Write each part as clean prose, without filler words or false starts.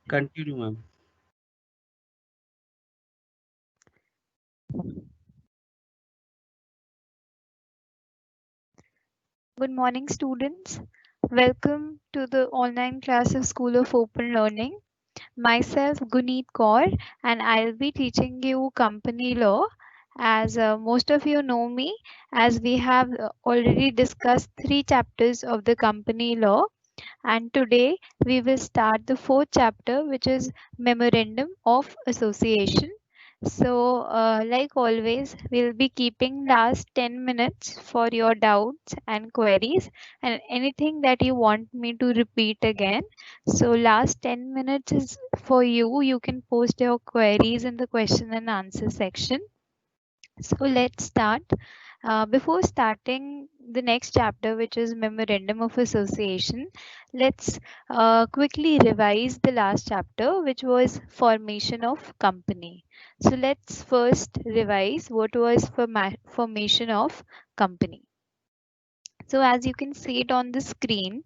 Continue, ma'am. Good morning, students. Welcome to the online class of School of Open Learning. Myself, Guneet Kaur, and I'll be teaching you company law. As most of you know me, as we have already discussed 3 chapters of the company law, and today we will start the 4th chapter, which is Memorandum of Association. So, like always, we'll be keeping last 10 minutes for your doubts and queries and anything that you want me to repeat again. So, last 10 minutes is for you. You can post your queries in the question and answer section. So, let's start. Before starting the next chapter, which is Memorandum of Association, let's quickly revise the last chapter, which was Formation of Company. So let's first revise what was formation of company. So as you can see it on the screen,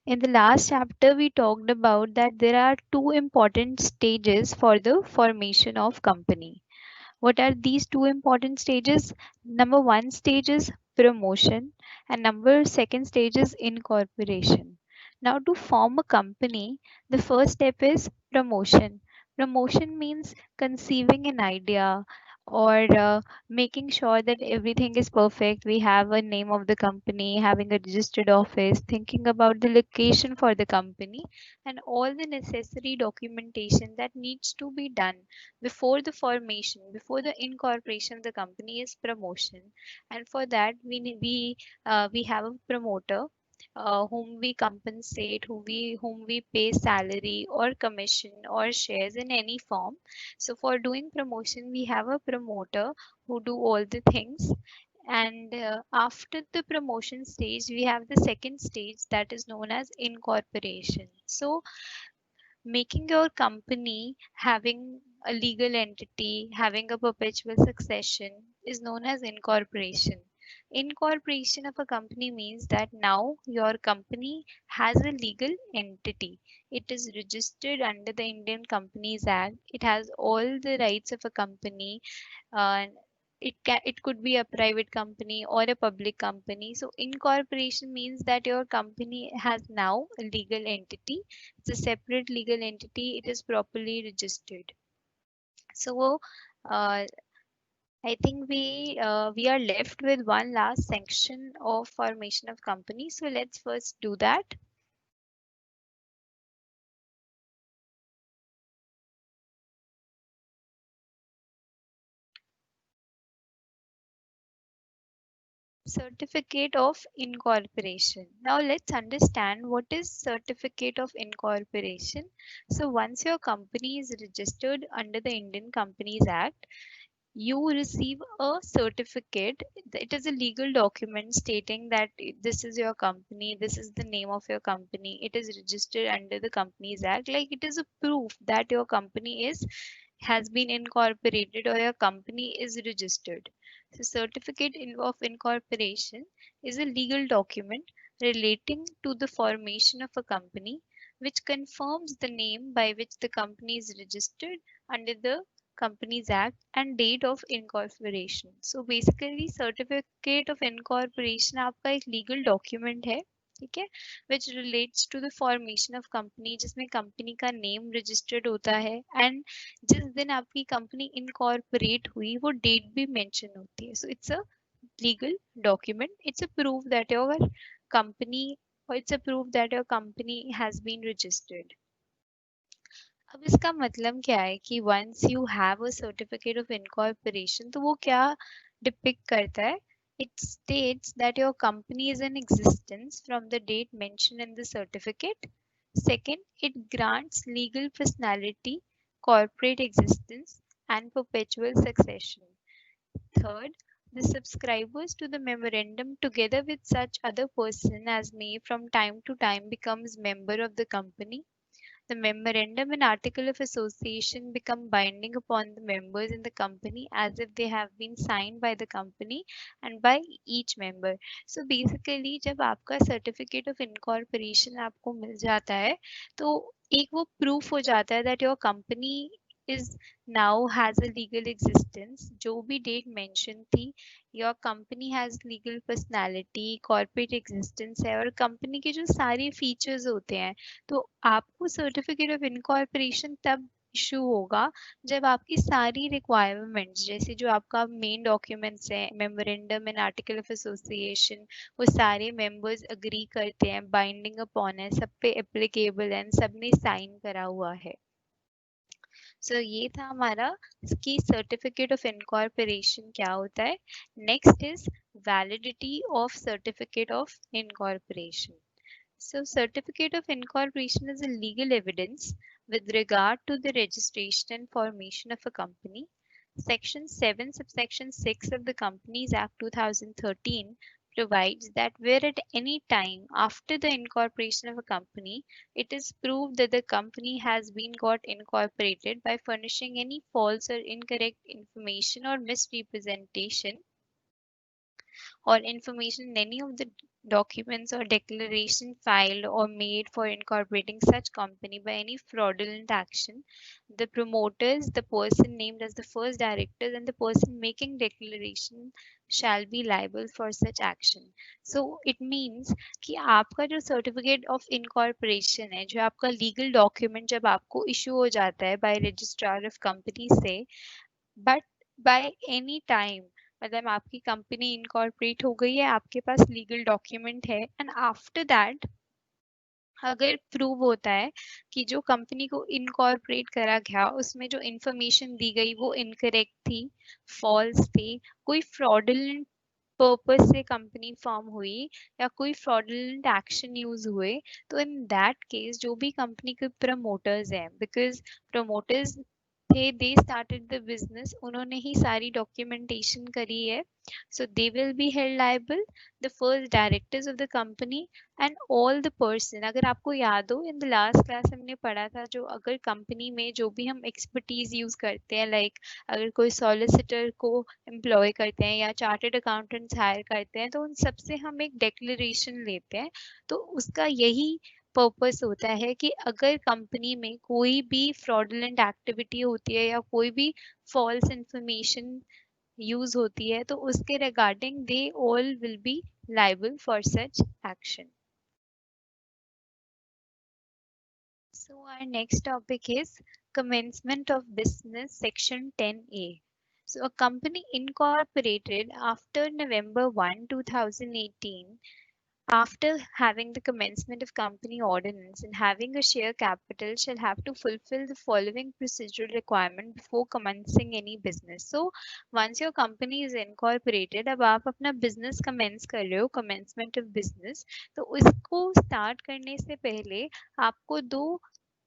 in the last chapter we talked about that there are two important stages for the formation of company. What are these two important stages? Number one stage is promotion, and number second stage is incorporation. Now, to form a company, the first step is promotion. Promotion means conceiving an idea or making sure that everything is perfect. We have a name of the company, having a registered office, thinking about the location for the company, and all the necessary documentation that needs to be done before the formation, before the incorporation of the company is promotion. And for that we have a promoter whom we compensate, whom we pay salary or commission or shares in any form. So for doing promotion, we have a promoter who do all the things. And after the promotion stage, we have the second stage that is known as incorporation. So making your company having a legal entity, having a perpetual succession is known as incorporation. Incorporation of a company means that now your company has a legal entity. It is registered under the Indian Companies Act. It has all the rights of a company. uh, it could be a private company or a public company. So incorporation means that your company has now a legal entity. It's a separate legal entity. It is properly registered. So uh, I think we are left with one last section of formation of company. So let's first do that. Certificate of incorporation. Now let's understand what is certificate of incorporation. So once your company is registered under the Indian Companies Act, you receive a certificate. It is a legal document stating that this is your company, this is the name of your company, it is registered under the Companies Act. Like it is a proof that your company is has been incorporated or your company is registered. So of incorporation is a legal document relating to the formation of a company which confirms the name by which the company is registered under the Companies Act and date of incorporation. So basically certificate of incorporation आपका एक legal document है, ठीक है, which relates to the formation of company, जिसमें company का name registered होता है and जिस दिन आपकी company incorporate हुई वो date भी mention होती है. So it's a legal document. It's a proof that your company it's a proof that your company has been registered. अब इसका मतलब क्या है कि once you have a certificate of incorporation तो वो क्या depict करता है? It states that your company is in existence from the date mentioned in the certificate. Second, it grants legal personality, corporate existence, and perpetual succession. Third, the subscribers to the memorandum together with such other person as may from time to time becomes member of the company. The memorandum and article of association become binding upon the members in the company as if they have been signed by the company and by each member. So basically जब आपका certificate of incorporation आपको मिल जाता है तो एक वो proof हो जाता है that your company is now has a legal existence, जो भी डेट मेंशन थी, your company has legal personality, corporate existence है, और कंपनी के जो सारे फीचर्स होते हैं, तो आपको सर्टिफिकेट ऑफ इनकॉर्पोरेशन तब इशू होगा जब आपकी सारी रिक्वायरमेंट्स, जैसे जो आपका मेन डॉक्यूमेंट्स हैं, memorandum and article of association, वो सारे मेंबर्स अग्री करते हैं, बाइंडिंग अपॉन है, सब पे एप्लीकेबल है, सबने साइन करा हुआ है। सो ये था हमारा कि सर्टिफिकेट ऑफ इनकॉर्पोरेशन क्या होता है। Next is validity of certificate of incorporation. So certificate of incorporation is a legal evidence with regard to the registration and formation of a company. Section 7 subsection 6 of the Companies Act 2013 provides that where at any time after the incorporation of a company it is proved that the company has been got incorporated by furnishing any false or incorrect information or misrepresentation or information in any of the documents or declaration filed or made for incorporating such company by any fraudulent action, the promoters, the person named as the first directors, and the person making declaration shall be liable for such action. So it means कि आपका जो certificate of incorporation है, जो आपका legal document जब आपको issue हो जाता है बाय रजिस्ट्रार ऑफ कंपनी से, बट बाय एनी टाइम, मतलब आपकी कंपनी इनकॉर्पोरेट हो गई है, आपके पास लीगल डॉक्यूमेंट है, एंड आफ्टर दैट अगर प्रूव होता है कि जो कंपनी को इनकॉर्पोरेट करा गया उसमें जो इंफॉर्मेशन दी गई वो इनकरेक्ट थी, फॉल्स थी, कोई फ्रॉडुलेंट पर्पस से कंपनी फॉर्म हुई या कोई फ्रॉडुलेंट एक्शन यूज हुए, तो इन दैट केस जो भी कंपनी के प्रमोटर्स हैं, बिकॉज प्रमोटर्स थे, दे स्टार्टेड द बिजनेस, उन्होंने ही सारी डॉक्यूमेंटेशन करी है, so they will be held liable, the first directors of the company and all the person. अगर आपको याद हो इन द लास्ट क्लास हमने पढ़ा था, जो अगर कंपनी में जो भी हम एक्सपर्टीज यूज करते हैं, लाइक अगर कोई सॉलिसिटर को एम्प्लॉय करते हैं या चार्टर्ड अकाउंटेंट्स हायर करते हैं, तो उन सबसे हम एक डिक्लेरेशन लेते हैं, तो उसका यही पर्पस होता है कि अगर कंपनी में कोई भी फ्रॉडुलेंट एक्टिविटी होती है या कोई भी फॉल्स इंफॉर्मेशन यूज होती है, तो उसके regarding they all will be liable for such action. So our next topic is commencement of business, section 10A. So a company incorporated after November 1, 2018, after having the commencement of company ordinance and having a share capital, shall have to fulfill the following procedural requirement before commencing any business. So once your company is incorporated, अब आप अपना business commence कर रहे हो, commencement of business, तो उसको start करने से पहले आपको दो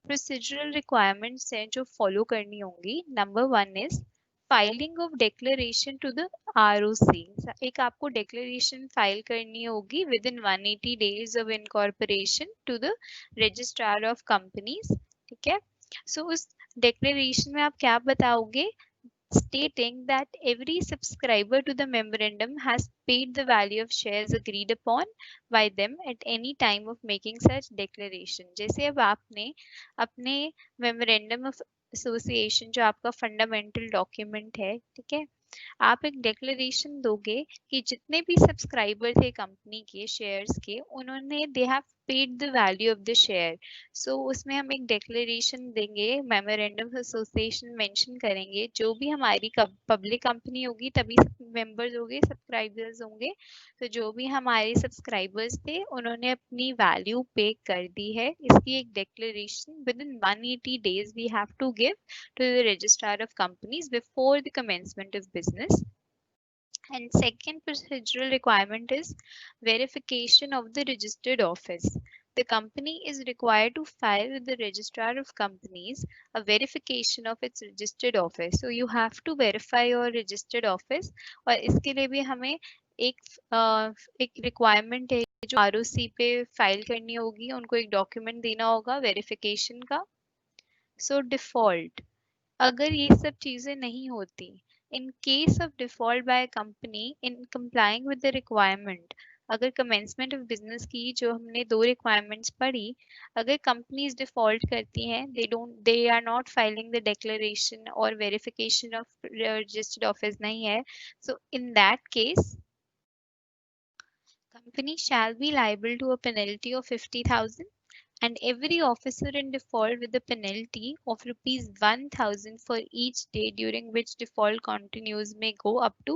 procedural requirements हैं जो follow करनी होंगी. Number one is filing of declaration to the ROC. एक आपको डिक्लेरेशन फाइल करनी होगी within 180 days of incorporation to the registrar of companies. ठीक है, सो उस डिक्लेरेशन में आप क्या बताओगे, stating that every subscriber to the memorandum has paid the value of shares agreed upon by them at any time of making such declaration. जैसे अब आपने अपने memorandum of association, जो आपका फंडामेंटल डॉक्यूमेंट है, ठीक है, आप एक डिक्लेरेशन दोगे कि जितने भी सब्सक्राइबर थे कंपनी के शेयर्स के, उन्होंने they have paid the value of the share. So उसमें हम एक डिक्लेरेशन देंगे, मेमोरेंडम ऑफ एसोसिएशन मेंशन करेंगे, जो भी हमारी पब्लिक कंपनी होगी तभी मेंबर्स होंगे, सब्सक्राइबर्स होंगे, तो जो भी हमारे सब्सक्राइबर्स थे उन्होंने अपनी वैल्यू पे कर दी है, इसकी एक declaration within 180 days we have to give to the registrar of companies before the commencement of business. And second procedural requirement is verification of the registered office. The company is required to file with the registrar of companies a verification of its registered office. So you have to verify your registered office, और इसके लिए भी हमें एक requirement है जो ROC पे file करनी होगी, उनको एक डॉक्यूमेंट देना होगा वेरिफिकेशन का. सो डिफॉल्ट, अगर ये सब चीजें नहीं होती, in case of default by a company in complying with the requirement, अगर कमेंसमेंट ऑफ बिजनेस की जो हमने 2 रिक्वायरमेंट्स पढ़ी, अगर कंपनीज डिफॉल्ट करती हैं, they are not filing the declaration और वेरिफिकेशन ऑफ रजिस्टर्ड ऑफिस नहीं है, so in that case company shall be liable to a penalty of 50,000 and every officer in default with a penalty of rupees 1,000 for each day during which default continues may go up to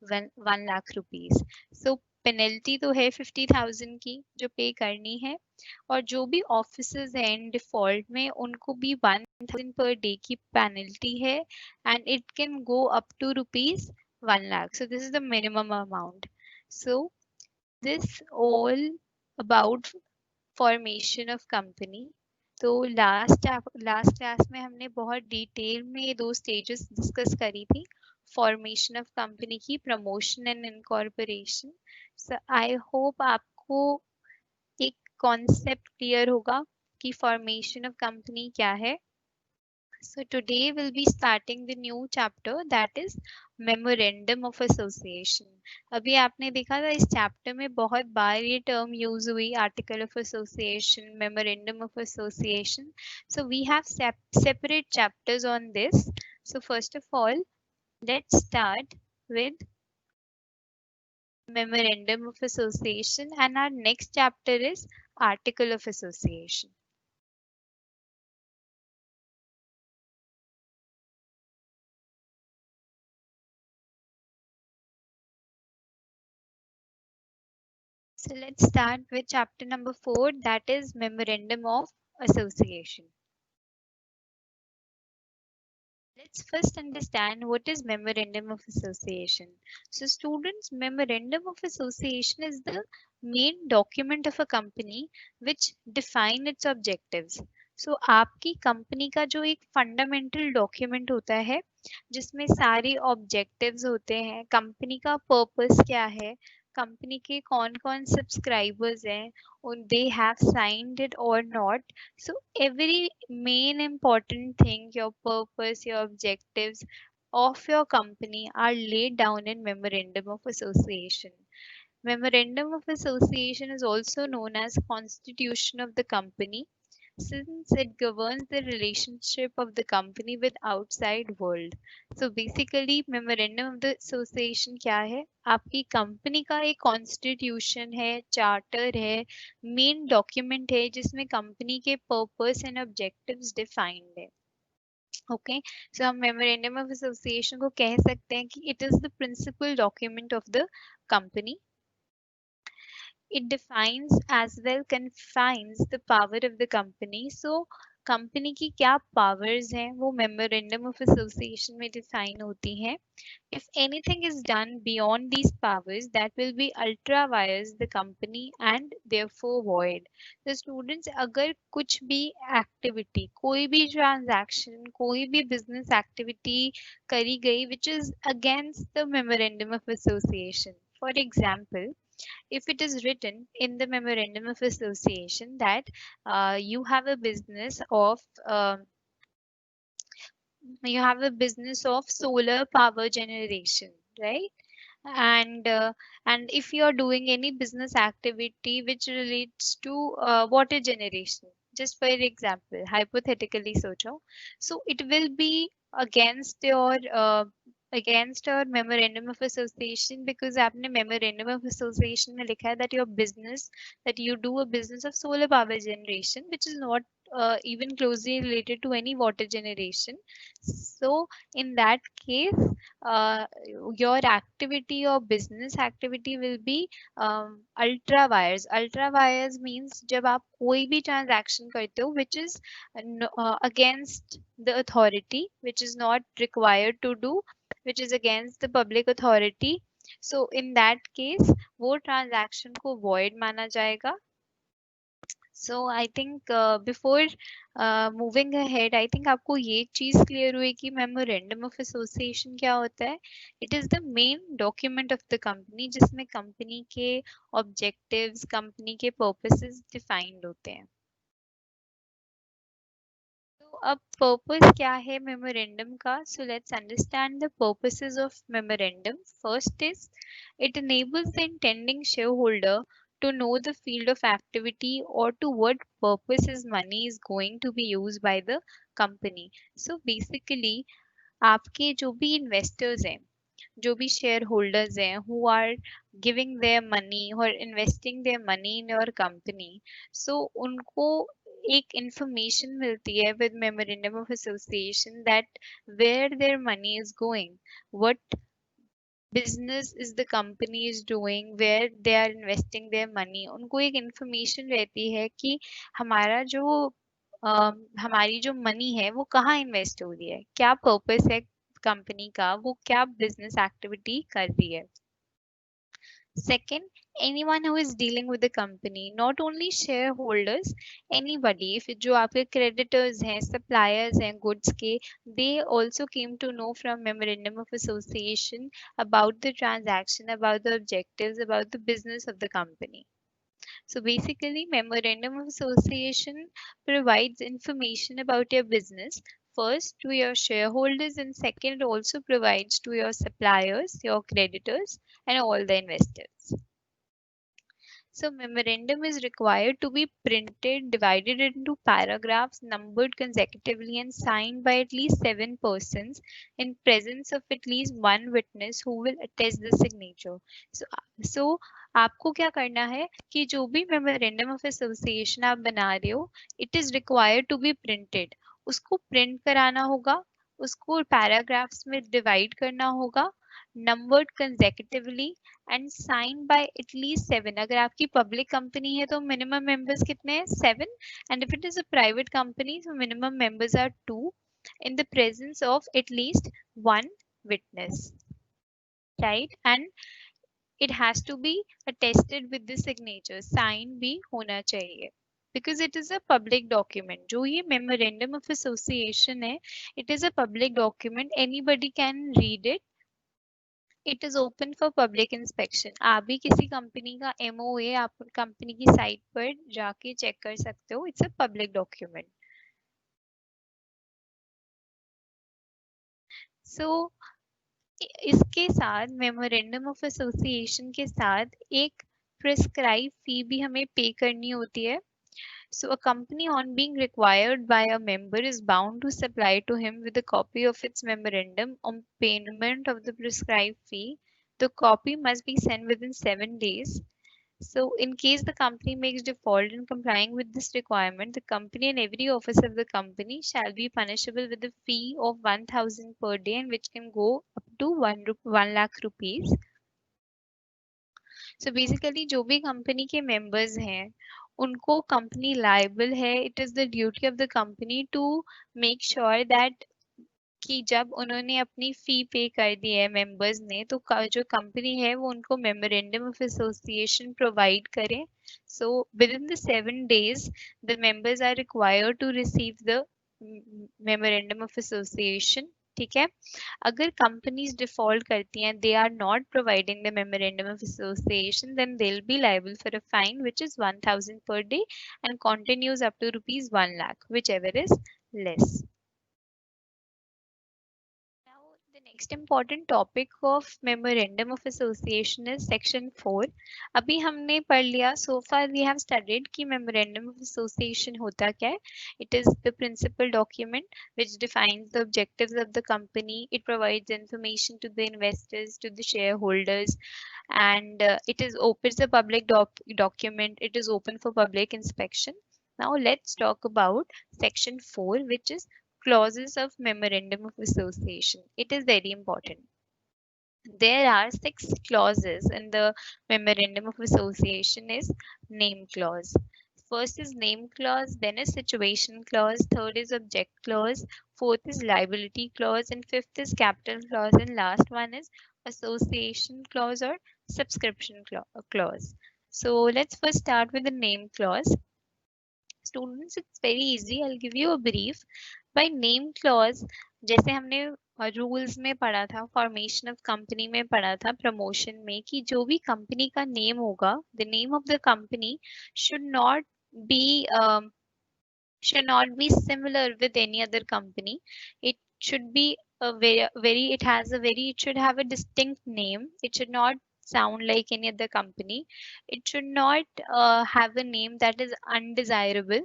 1 lakh rupees. So penalty तो है 50,000 की जो पे करनी है, और जो भी ऑफिसर्स हैं इन डिफॉल्ट में उनको भी 1,000 पर डे की पेनल्टी है, and it can go up to rupees 1 lakh. So this is the minimum amount. So this all about formation of company. तो लास्ट क्लास में हमने बहुत डिटेल में ये 2 स्टेजेस डिस्कस करी थी, फॉर्मेशन ऑफ कंपनी की, promotion and incorporation. So I hope आपको एक कॉन्सेप्ट क्लियर होगा कि फॉर्मेशन ऑफ कंपनी क्या है. So today we'll be starting the new chapter, that is Memorandum of Association. अभी आपने देखा था इस चैप्टर में बहुत बार ये टर्म यूज हुई, article of association, memorandum of association. So we have separate chapters on this. So first of all, let's start with Memorandum of Association, and our next chapter is Article of Association. So let's start with chapter number 4, that is Memorandum of Association. Let's first understand what is Memorandum of Association. So students, Memorandum of Association is the main document of a company which define its objectives. So आपकी company का जो एक fundamental document होता है जिसमें सारे objectives होते हैं, कंपनी का पर्पस क्या है, कंपनी के कौन कौन सब्सक्राइबर्स हैं, दे हैव साइंड इट और not. So every main important thing, your purpose, your objectives of your company are laid down in Memorandum of Association. Memorandum of Association is also known as Constitution of the company, since it governs the relationship of the company with outside world. So basically memorandum of the association क्या है, आपकी company का एक constitution है, charter है, main document है जिसमें company के पर्पस एंड ऑब्जेक्टिव्स डिफाइंड है. ओके, सो हम मेमोरेंडम ऑफ एसोसिएशन को कह सकते हैं कि it is the principal document of the company. It defines as well confines the power of the company. So company की क्या पावर्स हैं वो मेमोरेंडम ऑफ एसोसिएशन में डिफाइन होती हैं. If anything is done beyond these powers, that will be ultra vires the company and therefore void. The students, अगर कुछ भी एक्टिविटी, कोई भी ट्रांजैक्शन, कोई भी बिजनेस एक्टिविटी करी गई which is against the memorandum of association. For example, if it is written in the memorandum of association that you have a business of solar power generation, right? And if you are doing any business activity which relates to water generation, just for example, hypothetically socho, so it will be against your memorandum of association, because आपने memorandum of association में लिखा है that you do a business of solar power generation, which is not even closely related to any water generation. So in that case, uh, your activity or business activity will be ultra wires. Ultra wires means जब आप कोई भी transaction करते हो which is against the authority, which is not required to do, which is against the public authority. So in that case वो transaction को void माना जाएगा. So I think before moving ahead, I think आपको ये चीज clear हुई कि memorandum of association क्या होता है. It is the main document of the company जिसमें कंपनी के ऑब्जेक्टिव्स, कंपनी के पर्पसेस डिफाइंड होते हैं. तो अब पर्पस क्या है मेमोरेंडम का? So let's understand the purposes of memorandum. First is it enables the intending shareholder to know the field of activity or to what purpose his money is going to be used by the company. So basically आपके जो भी investors हैं, जो भी share holders हैं, who are giving their money और investing their money in your company, so उनको एक इंफॉर्मेशन मिलती है with memorandum of association that where their money is going, what business is the company is doing, where they are investing their money. उनको एक information रहती है कि हमारा जो हमारी जो मनी है वो कहाँ इन्वेस्ट हो रही है, क्या पर्पस है कंपनी का, वो क्या बिजनेस एक्टिविटी कर रही है. Second, anyone who is dealing with the company, not only shareholders, anybody, if जो आपके creditors हैं, suppliers हैं goods के, they also came to know from memorandum of association about the transaction, about the objectives, about the business of the company. So basically, memorandum of association provides information about your business, first to your shareholders, and second also provides to your suppliers, your creditors, and all the investors. So memorandum is required to be printed, divided into paragraphs, numbered consecutively, and signed by at least 7 persons in presence of at least one witness who will attest the signature. So आपको क्या करना है कि जो भी memorandum of association आप बना रहे हो, it is required to be printed. उसको प्रिंट कराना होगा, उसको पैराग्राफ्स में डिवाइड करना होगा, numbered consecutively and sign by at least 7. अगर आपकी पब्लिक कंपनी है तो मिनिमम मेंबर्स कितने हैं? 7. And if it is a private company so minimum members are 2 in the presence of at least one witness, right? And it has to be attested with the signature, sign भी होना चाहिए because it is a public document. जो ये memorandum of association है, it is a public document, anybody can read it. It is open for public inspection. आप भी किसी company का MOA आप कंपनी की साइट पर जाके चेक कर सकते हो. It's a public document. So इसके साथ मेमोरेंडम ऑफ एसोसिएशन के साथ एक प्रिस्क्राइब फी भी हमें पे करनी होती है. So a company on being required by a member is bound to supply to him with a copy of its memorandum on payment of the prescribed fee. The copy must be sent within 7 days. So in case the company makes default in complying with this requirement, the company and every officer of the company shall be punishable with a fee of 1,000 per day, and which can go up to 1 lakh rupees. So basically जो भी company के members हैं उनको company liable है. It is the duty of the company to make sure that कि जब उन्होंने अपनी फी पे कर दी है मेंबर्स ने, तो जो कंपनी है वो उनको मेमोरेंडम ऑफ एसोसिएशन प्रोवाइड करे. So within the 7 days the members are required to receive the memorandum of association. ठीक है. अगर कंपनीज डिफॉल्ट करती हैं, they are not providing the memorandum of association, then they will be liable for a fine which is 1,000 per day and continues up to rupees 1 lakh, whichever is less. Now, the next important topic of Memorandum of Association is Section 4. अभी हमने पढ़ लिया, so far we have studied कि Memorandum of Association होता क्या है. It is the principal document which defines the objectives of the company. It provides information to the investors, to the shareholders, and it is open. It's a public document. It is open for public inspection. Now let's talk about Section 4, which is clauses of memorandum of association. It is very important. There are 6 clauses in the memorandum of association. Is name clause. First is name clause, then is situation clause, third is object clause, fourth is liability clause, and fifth is capital clause, and last one is association clause or subscription clause. So let's first start with the name clause. Students, it's very easy. I'll give you a brief. By name clause, जैसे हमने rules में पढ़ा था, formation of company में पढ़ा था, promotion में, कि जो भी कंपनी का नेम होगा, the name of the company should not be should not be similar with any other company. It should be a very it should have a distinct name. It should not sound like any other company. It should not have a name that is undesirable.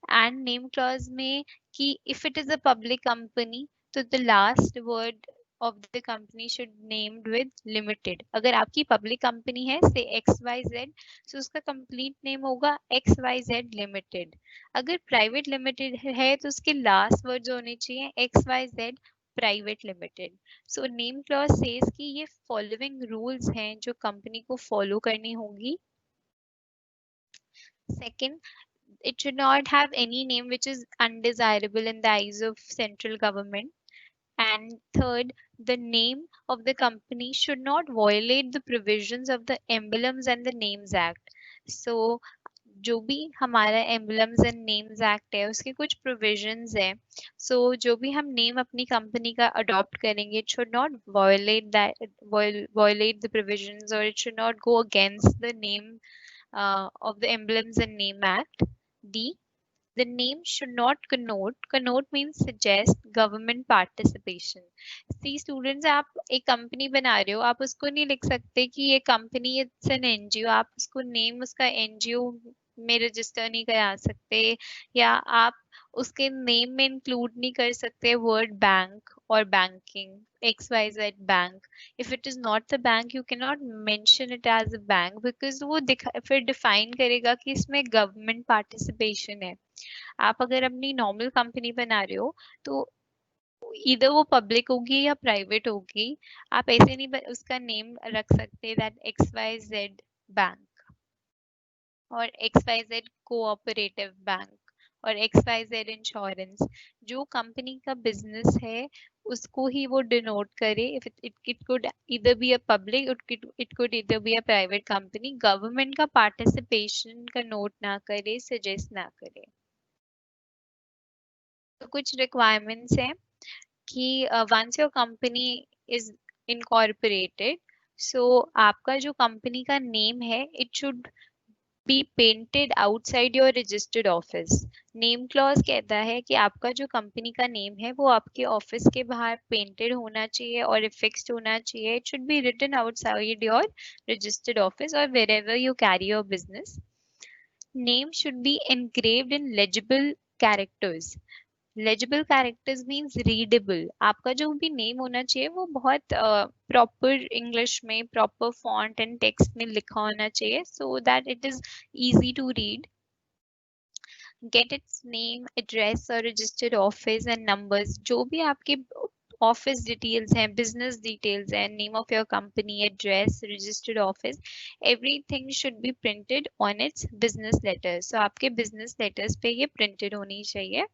And name clause में कि if it is a public company तो the last word of the company should named with limited. अगर आपकी public company है say XYZ, so उसका complete name होगा XYZ Limited. अगर private limited है तो उसके last words होने चाहिए XYZ Private Limited. So name clause says कि ये following rules हैं जो company को follow करनी होगी. Second, it should not have any name which is undesirable in the eyes of central government. And third, the name of the company should not violate the provisions of the Emblems and the Names Act. So जो भी हमारा emblems and names act है उसके कुछ provisions हैं. सो जो भी हम नेम अपनी कंपनी का अडॉप्ट करेंगे it should not violate the provisions, or it should not go against the name of the Emblems and Name Act. D, the name should not connote means suggest government participation. See students, आप एक company बना रहे हो, आप उसको नहीं लिख सकते कि ये कंपनी इट्स एन एनजीओ. आप उसको नेम उसका एनजीओ में रजिस्टर नहीं करा सकते, या आप उसके नेम में इंक्लूड नहीं कर सकते वर्ड बैंक और banking XYZ bank. if it is not the bank you cannot mention it as a bank because वो फिर डिफाइन करेगा कि इसमें गवर्नमेंट पार्टिसिपेशन है. आप अगर अपनी नॉर्मल कंपनी बना रहे हो तो इधर वो पब्लिक होगी या प्राइवेट होगी. आप ऐसे नहीं उसका नेम रख सकते दैट XYZ बैंक और XYZ कोऑपरेटिव बैंक और XYZ इंश्योरेंस. जो कंपनी का बिजनेस है उसको ही वो डिनोट करे. If it could either be a public, it could either be a private company. Government का पार्टिसिपेशन का नोट ना करे, सजेस्ट ना करे. तो कुछ रिक्वायरमेंट्स हैं कि once your company is incorporated, so आपका जो कंपनी का नेम है it should be painted outside your registered office. Name clause कहता है कि आपका जो कंपनी का नेम है वो आपके ऑफिस के बाहर पेंटेड होना चाहिए और फिक्स्ड होना चाहिए. It should be written outside your registered office और wherever you carry your business. Name should be engraved in legible characters. Legible characters means readable. आपका जो भी नेम होना चाहिए वो बहुत प्रॉपर इंग्लिश में प्रॉपर फॉन्ट एंड टेक्स्ट में लिखा होना चाहिए so that it is easy to read. Get its name, address और रजिस्टर्ड ऑफिस एंड नंबर्स. जो भी आपके ऑफिस डिटेल्स हैं, बिजनेस डिटेल्स हैं, name of your company, address, registered office, everything should be printed on its business letters. So आपके business letters पे ये printed होनी चाहिए.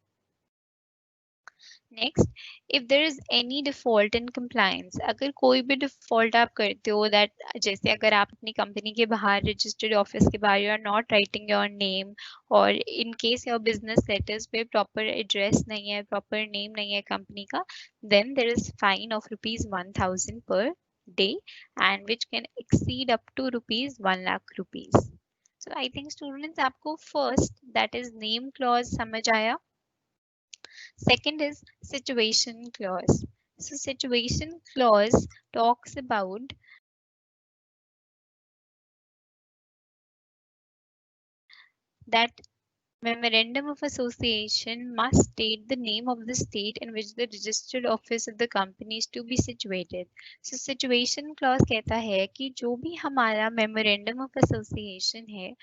Next, if there is any default in compliance, अगर कोई भी डिफॉल्ट आप करते हो दैट, जैसे अगर आप अपनी कंपनी के बाहर रजिस्टर्ड ऑफिस के बाहर you are not writing your name, और in case your business letters पे प्रॉपर एड्रेस नहीं है, प्रॉपर नेम नहीं है कंपनी का, then there is fine of ₹1000 per day and which can exceed up to ₹1,00,000. So I think students आपको first that is name clause समझ आया. Second is situation clause. So situation clause talks about that Memorandum of Association must state the name of the state in which the registered office of the company is to be situated. So situation clause कहता है कि जो भी हमारा Memorandum of Association है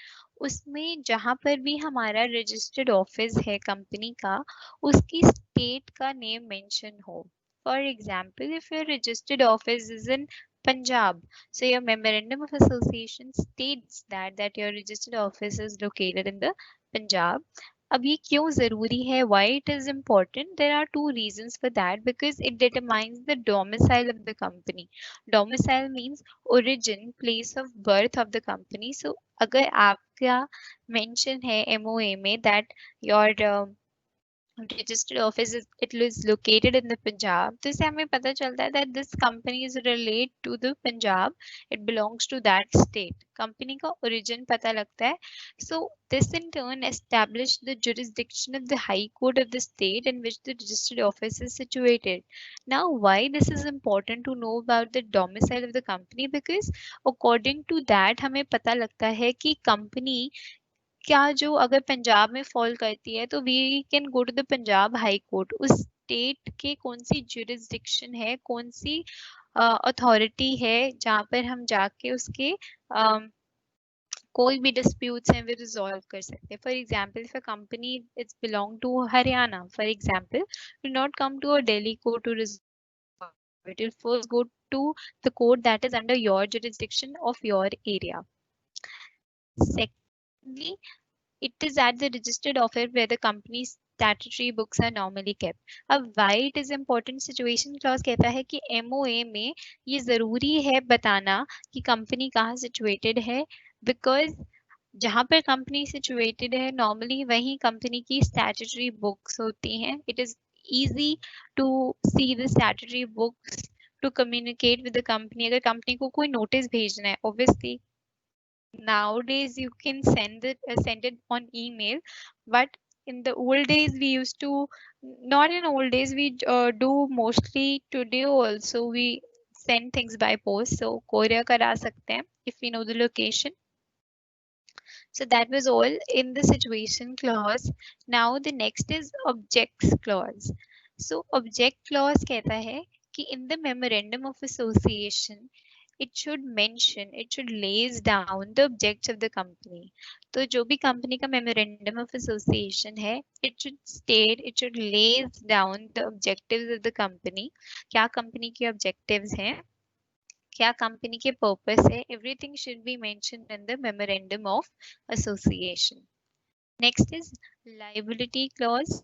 उसमें जहाँ पर भी हमारा रजिस्टर्ड ऑफिस है कंपनी का उसकी स्टेट का नेम मेंशन हो. For example, if your registered office is in Punjab, so your Memorandum of Association states that your registered office is located in the Punjab. अब ये क्यों जरूरी है? Why it is important? There are two reasons for that. Because it determines the domicile of the company. Domicile means origin, place of birth of the company. So अगर आपका mention है MOA में that your registered office it is located in the Punjab, तो इससे हमें पता चलता है that this company is relate to the Punjab, it belongs to that state. Company का origin पता लगता है. So this in turn established the jurisdiction of the High Court of the state in which the registered office is situated. Now why this is important to know about the domicile of the company, because according to that हमें पता लगता है कि company क्या जो अगर पंजाब में fall करती है तो we can go to the Punjab high court, उस स्टेट के कौन सी जुरिस्डिक्शन है, कौन सी अथॉरिटी है जहाँ पर हम जाके उसके कोई भी डिस्प्यूट्स हैं वो रिजॉल्व कर सकते हैं. For example if a company is belong to Haryana for example, do not come to a Delhi court to resolve, it will first go to the court that is under your jurisdiction of your area. Secondly, it is at the registered office where the company's statutory books are normally kept. अब why it is important, situation clause कहता है कि MOA में ये जरूरी है बताना कि कंपनी कहाँ situated है, because जहाँ पर कंपनी situated है normally वहीं कंपनी की statutory books होती हैं. It is easy to see the statutory books to communicate with the company. अगर कंपनी को कोई नोटिस भेजना है, obviously nowadays you can send it on email, but in the old days we used to, not in old days, we do mostly today also we send things by post, so courier करा सकते हैं if we know the location. So that was all in the situation clause. Now the next is objects clause. So object clause कहता है कि in the memorandum of association it should mention, it should lays down the objects of the company. तो जो भी company का memorandum of association है, it should state, it should lays down the objectives of the company. क्या company के objectives हैं, क्या company के पर्पस है, everything should B mentioned in the memorandum of association. Next is liability clause.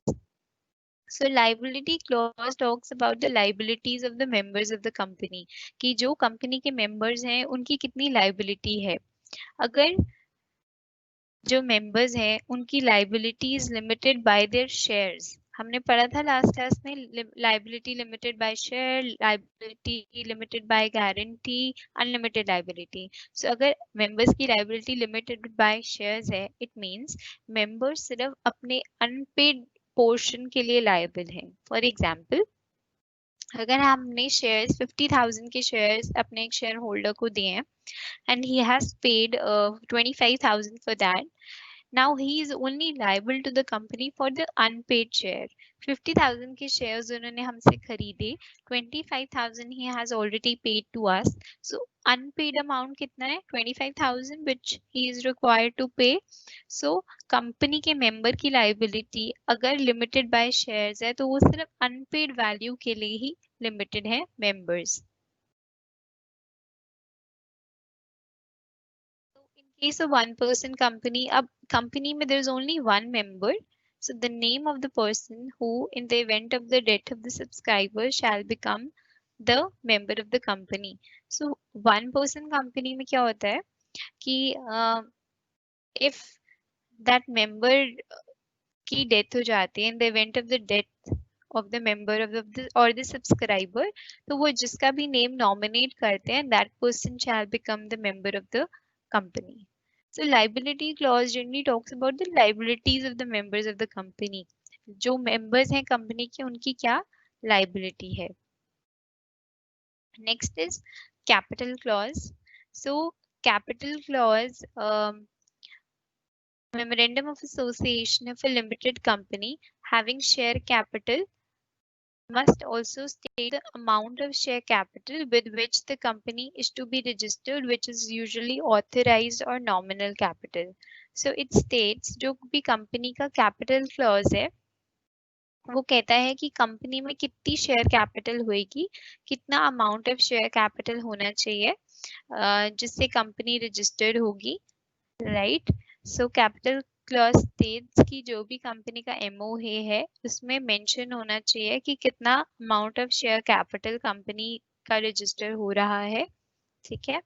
So liability clause talks about the liabilities of the members of the company, कि जो company के members हैं उनकी कितनी लाइबिलिटी है. अगर जो मेंबर्स हैं उनकी liability is limited by their shares, हमने पढ़ा था लास्ट क्लास में liability limited by share, liability limited by guarantee, unlimited liability. So अगर मेंबर्स की लाइबिलिटी लिमिटेड बाय शेयर्स है, इट मींस मेंबर्स सिर्फ अपने अनपेड पोर्शन के लिए लायबल हैं. फॉर एग्जांपल अगर हमने शेयर्स 50,000 के शेयर्स अपने एक शेयर होल्डर को दिए हैं and he has paid 25,000 for that. Now he is only liable to the company for the unpaid share. 50,000 के shares उन्होंने हमसे खरीदे, 25,000 he has already paid to us. So unpaid amount कितना है, 25,000 which he is required to pay. So company के member की liability अगर limited by shares है तो वो सिर्फ unpaid value के लिए ही limited है members. Case of one person company, अब company में there is only one member, so the name of the person who in the event of the death of the subscriber shall become the member of the company. So one person company में क्या होता है कि if that member की death हो जाती है in the event of the death of the member of the or the subscriber, तो वो जिसका भी name nominate करते हैं that person shall become the member of the company. So liability clause generally talks about the liabilities of the members of the company. जो members हैं company के उनकी क्या liability है. Next is capital clause. So capital clause, memorandum of association of a limited company having share capital must also state the amount of share capital with which the company is to be registered, which is usually authorized or nominal capital. So it states जो भी company का capital clause है वो कहता है कि company में कितनी शेयर कैपिटल होएगी, कितना अमाउंट ऑफ शेयर कैपिटल होना चाहिए जिससे कंपनी रजिस्टर्ड होगी, right. So capital clause states कि जो भी कंपनी का MOA है उसमें मेंशन होना चाहिए कि कितना amount of share capital company का रजिस्टर हो रहा है, ठीक है.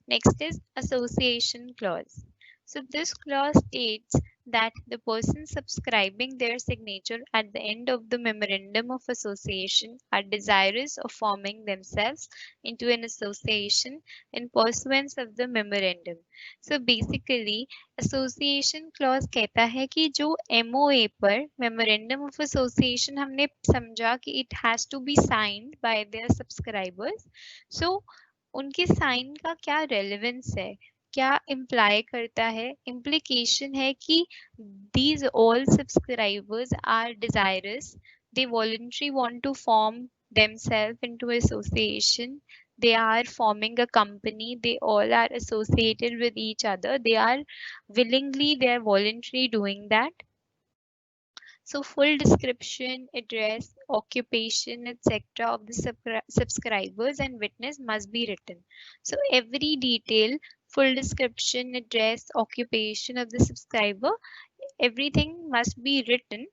Next is association clause. So this clause states that the person subscribing their signature at the end of the Memorandum of Association are desirous of forming themselves into an association in pursuance of the memorandum. So basically, association clause कहता है कि जो MOA पर Memorandum of Association हमने समझा कि it has to be signed by their subscribers. So उनके sign का क्या रेलेवेंस है, क्या इम्प्लाई करता है, इम्प्लीकेशन है कि these all subscribers are desirous, they voluntarily want to form themselves into association, they are forming a company, they all are associated with each other, they are willingly, they are voluntarily doing that. So full description, address, occupation, etc. of the subscribers and witness must be written. So every detail, full description, address, occupation of the subscriber, everything must be written.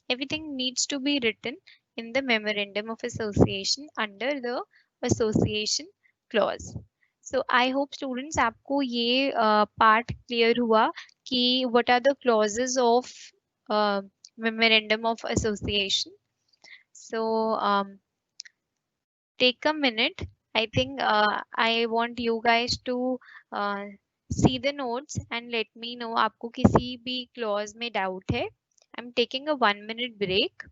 Everything needs to be written in the Memorandum of Association under the Association Clause. So I hope students आपको ये part clear हुआ कि what are the clauses of uh, Memorandum of Association. So take a minute. I think I want you guys to uh, see the notes and let me know आपको किसी भी clause में doubt है. I'm taking a 1 minute break.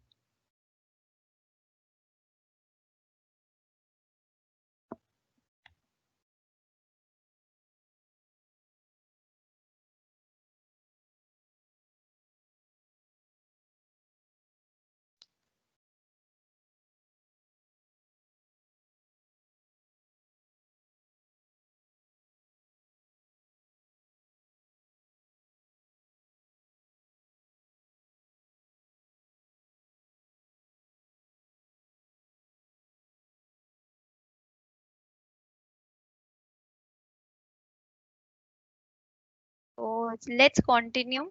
So let's continue.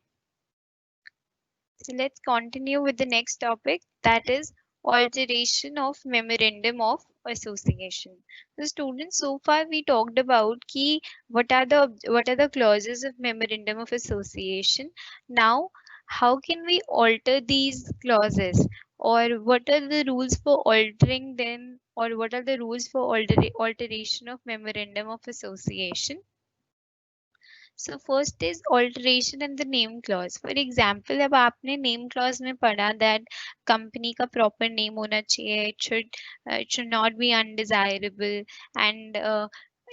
So let's continue with the next topic, that is alteration of Memorandum of Association. So students, so far we talked about key what are the clauses of Memorandum of Association. Now, how can we alter these clauses, or what are the rules for altering them, or what are the rules for alteration of Memorandum of Association? So first is alteration in the name clause. For example, अब आपने name clause में पढ़ा that company का proper name होना चाहिए, it should not be undesirable, and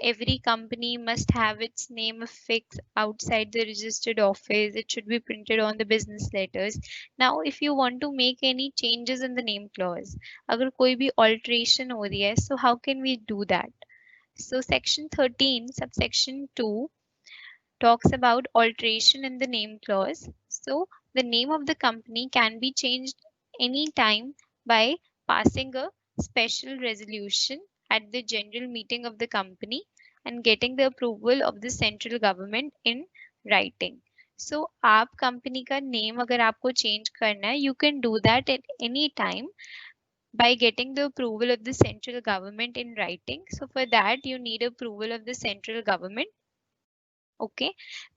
every company must have its name affixed outside the registered office. It should be printed on the business letters. Now, if you want to make any changes in the name clause, अगर कोई भी alteration हो रही है, so how can we do that? So section 13, subsection 2 talks about alteration in the name clause. So the name of the company can be changed anytime by passing a special resolution at the general meeting of the company and getting the approval of the central government in writing. So आप company का name अगर आपको change करना है, you can do that at any time by getting the approval of the central government in writing. So for that you need approval of the central government, okay,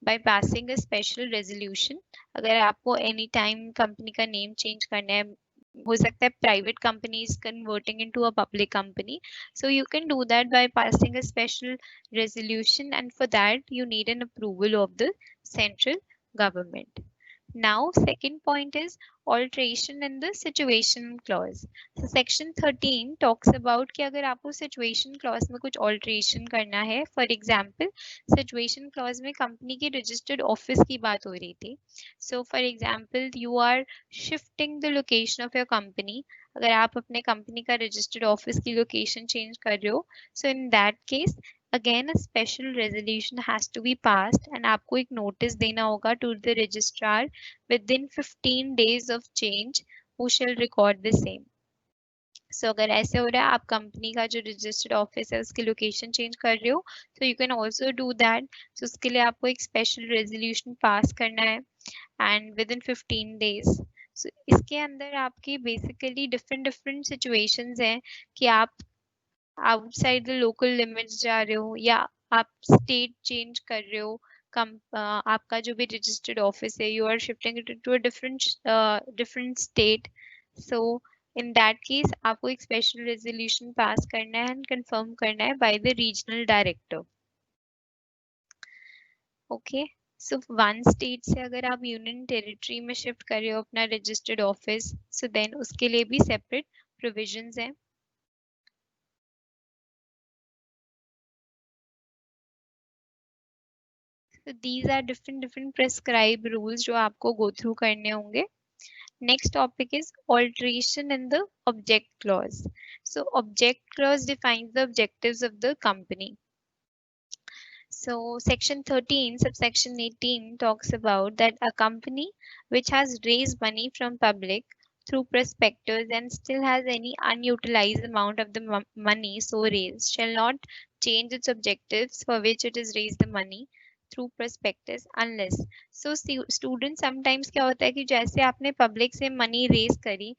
bye passing a special resolution. अगर आपको any time company का name change करना है, हो सकता है private company is converting into a public company, so you can do that bye passing a special resolution, and for that you need an approval of the central government. Now, second point is alteration in the situation clause. So section 13 talks about कि अगर आपको situation clause में कुछ alteration करना है, for example, situation clause में company के registered office की बात हो रही थी. So for example, you are shifting the location of your company. अगर आप अपने company का registered office की location change कर रहे हो, so in that case, again a special resolution has to be passed and आपको एक notice देना होगा to the registrar within 15 days of change who shall record the same. So अगर ऐसे हो रहा है, आप कंपनी का जो रजिस्टर्ड ऑफिस है उसकी लोकेशन चेंज कर रहे हो, so you can also do that. So उसके लिए आपको एक स्पेशल रेजोल्यूशन पास करना है and within 15 days. So इसके अंदर आपकी बेसिकली डिफरेंट सिचुएशंस हैं कि आप आउटसाइड द लोकल लिमिट्स जा रहे हो या आप स्टेट चेंज कर रहे हो, आपका जो भी रजिस्टर्ड ऑफिस है, you are shifting it to a different state. So in that case आपको एक स्पेशल रेजोल्यूशन पास करना है एंड कंफर्म करना है by the regional director. Okay. So one state से अगर आप यूनियन टेरिटरी में शिफ्ट कर रहे हो अपना रजिस्टर्ड ऑफिस, सो देन उसके लिए भी सेपरेट प्रोविजंस हैं. So these are different prescribed rules जो आपको go through करने होंगे. Next topic is alteration in the object clause. So object clause defines the objectives of the company. So section 13 subsection 18 talks about that a company which has raised money from public through prospectors and still has any unutilized amount of the money so raised shall not change its objectives for which it is raised the money through prospectus unless. So students sometimes क्या होता है कि जैसे आपने public से money raise करी,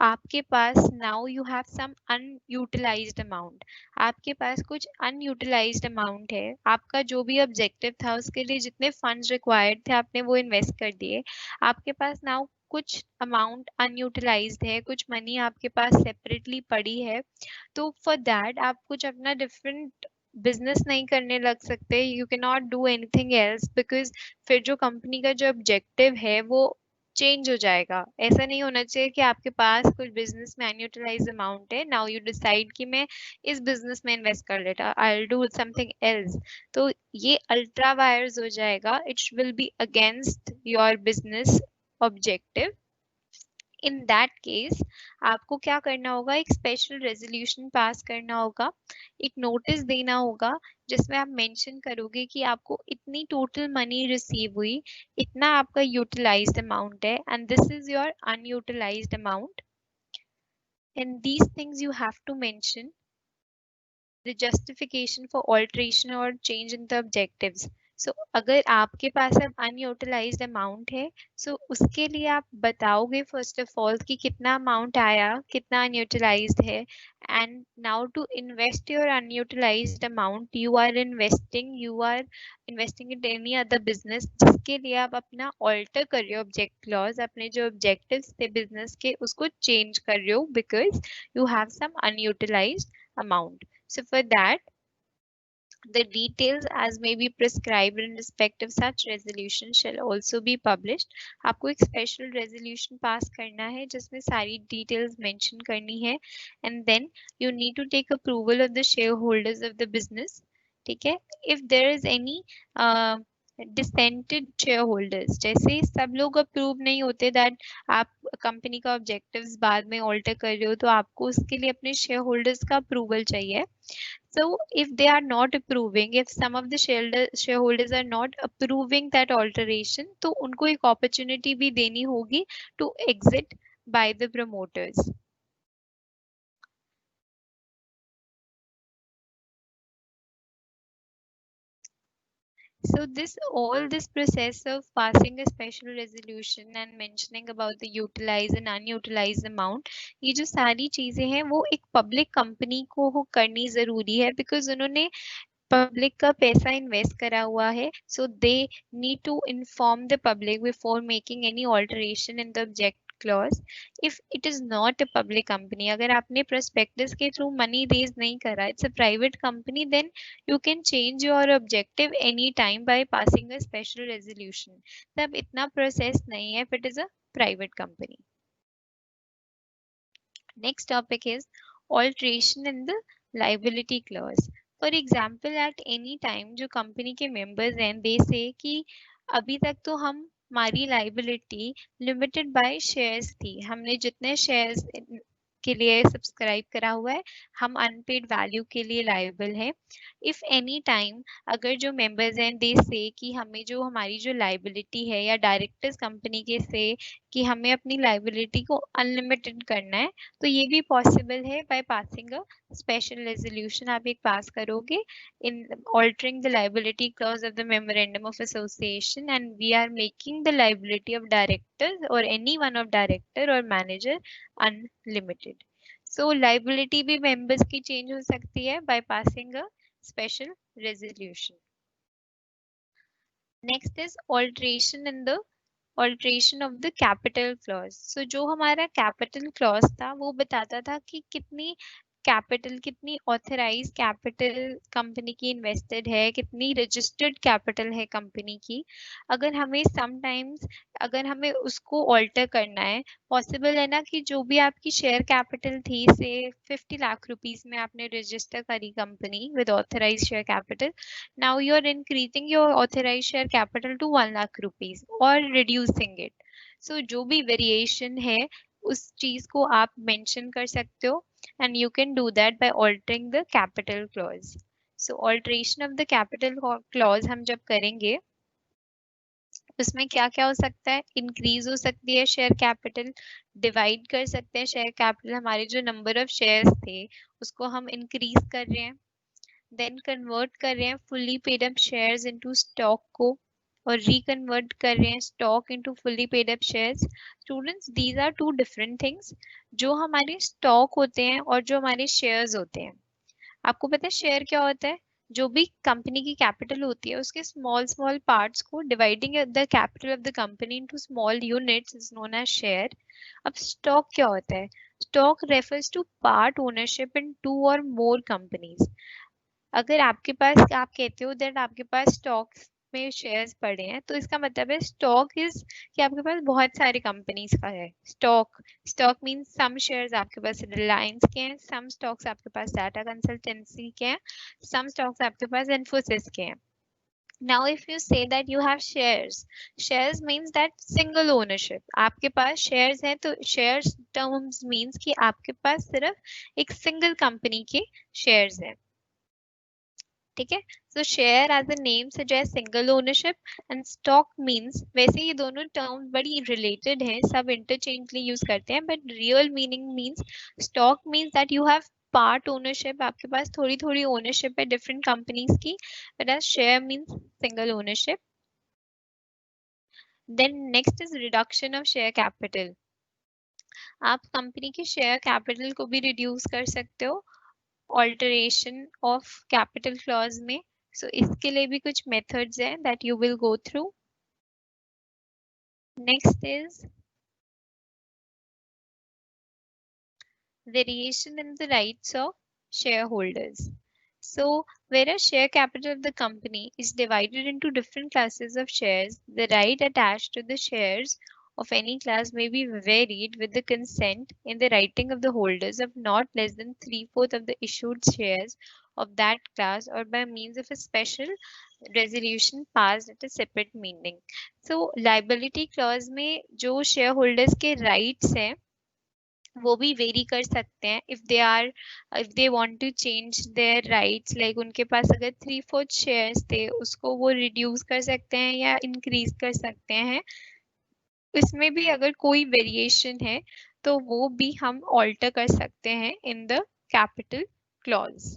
आपके पास now you have some unutilized amount. आपके पास कुछ अनयूटिलाइज्ड अमाउंट है, आपका जो भी ऑब्जेक्टिव था उसके लिए जितने फंड्स रिक्वायर्ड थे आपने वो इन्वेस्ट कर दिए. आपके पास नाउ कुछ अमाउंट अनयूटिलाइज्ड है, कुछ मनी आपके पास सेपरेटली पड़ी है. तो फॉर दैट आप कुछ अपना डिफरेंट बिजनेस नहीं करने लग सकते. You can not do anything else because फिर जो कंपनी का जो ऑब्जेक्टिव है वो चेंज हो जाएगा. ऐसा नहीं होना चाहिए कि आपके पास कुछ बिजनेस में अनयूटिलाइज अमाउंट है, नाउ यू डिसाइड कि मैं इस बिजनेस में इन्वेस्ट कर लेता, I will do something else. तो ये अल्ट्रा वायर्स हो जाएगा. It will be against your business objective. In that case आपको क्या करना होगा, एक स्पेशल रेजोल्यूशन पास करना होगा, एक नोटिस देना होगा जिसमें आप मेंशन करोगे कि आपको इतनी टोटल मनी रिसीव हुई, इतना आपका यूटिलाइज्ड अमाउंट है and this is your unutilised amount. And these things you have to mention the justification for alteration or change in the objectives. So अगर आपके पास अब unutilized amount है, so उसके लिए आप बताओगे first of all कि कितना amount आया, कितना unutilized है, and now to invest your unutilized amount you are investing in any other business जिसके लिए आप अपना alter कर रहे हो object clause, अपने जो objectives थे business के उसको change कर रहे हो because you have some unutilized amount. So for that, the details as may be prescribed in respect of such resolution shall also be published. आपको एक special resolution pass करना है जिसमें सारी details mention करनी है and then you need to take approval of the shareholders of the business. ठीक है. If there is any dissented shareholders, जैसे सब लोग अप्रूव नहीं होते that आप कंपनी का ऑब्जेक्टिव्स बाद में ऑल्टर कर रहे हो, तो आपको उसके लिए अपने शेयर होल्डर्स का अप्रूवल चाहिए. So if they are not approving, if some of the shareholders are not approving that alteration, तो उनको एक opportunity भी देनी होगी to exit by the promoters. So all this process of passing a special resolution and mentioning about the utilized and unutilized amount, ये जो सारी चीजें हैं वो एक public company को करनी जरूरी है because उन्होंने पब्लिक का पैसा इन्वेस्ट करा हुआ है. So they need to inform the public before making any alteration in the object clause. If it is not a public company, अगर आपने प्रोस्पेक्टस के थ्रू मनी रेज नहीं करा, it's a private company, then you can change your objective any time by passing a special resolution. तब इतना process नहीं है if it is a private company. Next topic is alteration in the liability clause. For example, at any time जो company के members हैं they say कि अभी तक तो हम हमारी लाइबिलिटी लिमिटेड बाय शेयर्स थी, हमने जितने शेयर्स के लिए सब्सक्राइब करा हुआ है हम अनपेड वैल्यू के लिए लाइबल है. इफ एनी टाइम अगर जो मेंबर्स हैं दे से कि हमें जो हमारी जो लाइबिलिटी है या डायरेक्टर्स कंपनी के से कि हमें अपनी लाइबिलिटी को अनलिमिटेड करना है, तो ये भी पॉसिबल है bye passing a special resolution. आप एक पास करोगे in altering the liability clause of the memorandum of association and we are making the liability of directors or any one of director or manager unlimited. So liability भी members की change हो सकती है by passing a special resolution. Next is alteration of the capital clause. So जो हमारा capital clause था वो बताता था कि कितनी कैपिटल, कितनी ऑथराइज कैपिटल कंपनी की इन्वेस्टेड है, कितनी रजिस्टर्ड कैपिटल है कंपनी की। अगर हमें समटाइम्स अगर हमें उसको ऑल्टर करना है, पॉसिबल है ना कि जो भी आपकी शेयर कैपिटल थी से 50 लाख रुपीस में आपने रजिस्टर करी company with authorise share capital, now you are increasing your authorized share capital to 1 lakh rupees or reducing it. So जो भी variation है उस चीज को आप mention कर सकते हो, and you can do that by altering the capital clause. So alteration of the capital clause हम जब करेंगे उसमें क्या क्या हो सकता है, इंक्रीज हो सकती है शेयर कैपिटल, डिवाइड कर सकते हैं शेयर कैपिटल, हमारे जो नंबर ऑफ शेयर्स थे उसको हम इंक्रीज कर रहे हैं, देन कन्वर्ट कर रहे हैं fully paid up shares into stock को, और रिकन्वर्ट कर रहे हैं stock into fully paid up shares. Students, these are two different things. जो हमारे स्टॉक होते हैं और जो हमारे शेयर्स होते हैं, आपको पता है शेयर क्या होता है? जो भी कंपनी की कैपिटल होती है उसके स्मॉल स्मॉल पार्ट्स को dividing the capital of the company into small units is known as share. अब स्टॉक क्या होता है? Stock refers to part ownership in two और मोर कंपनीज। अगर आपके पास, आप कहते हो दैट आपके पास स्टॉक्स में शेयर्स पड़े हैं, तो इसका मतलब है स्टॉक इज कि आपके पास बहुत सारी कंपनीज का है stock. Stock means some shares आपके पास रिलायंस के हैं, सम स्टॉक्स आपके पास टाटा कंसल्टेंसी के हैं, सम स्टॉक्स आपके पास इन्फोसिस के हैं। Now if you say that you have shares means that single ownership, आपके पास shares है तो shares terms means कि आपके पास सिर्फ एक single company के shares हैं, ठीक है। So share as a name suggest single ownership, and stock means, वैसे ये दोनों टर्म्स बड़ी रिलेटेड हैं, सब इंटरचेंजली यूज करते हैं, but real meaning means stock means that you have part ownership, आपके पास थोड़ी थोड़ी ओनरशिप है डिफरेंट कंपनीज की, but as share means single ownership. Then next is reduction of share capital. आप कंपनी के शेयर कैपिटल को भी रिड्यूस कर सकते हो ऑल्टरेशन ऑफ कैपिटल क्लॉज में। सो इसके लिए भी कुछ मेथड्स हैं that you will go through. Next is variation in the rights of shareholders. So, whereas share capital of the company is divided into different classes of shares, the right attached to the shares of any class may be varied with the consent in the writing of the holders of not less than 3/4 of the issued shares of that class, or by means of a special resolution passed at a separate meeting. So, liability clause में जो shareholders के rights हैं वो भी very कर सकते हैं if they want to change their rights, like उनके पास अगर 3/4 शेयर्स थे उसको वो रिड्यूस कर सकते हैं या इंक्रीज कर सकते हैं। इसमें भी अगर कोई वेरिएशन है तो वो भी हम ऑल्टर कर सकते हैं in the capital clause.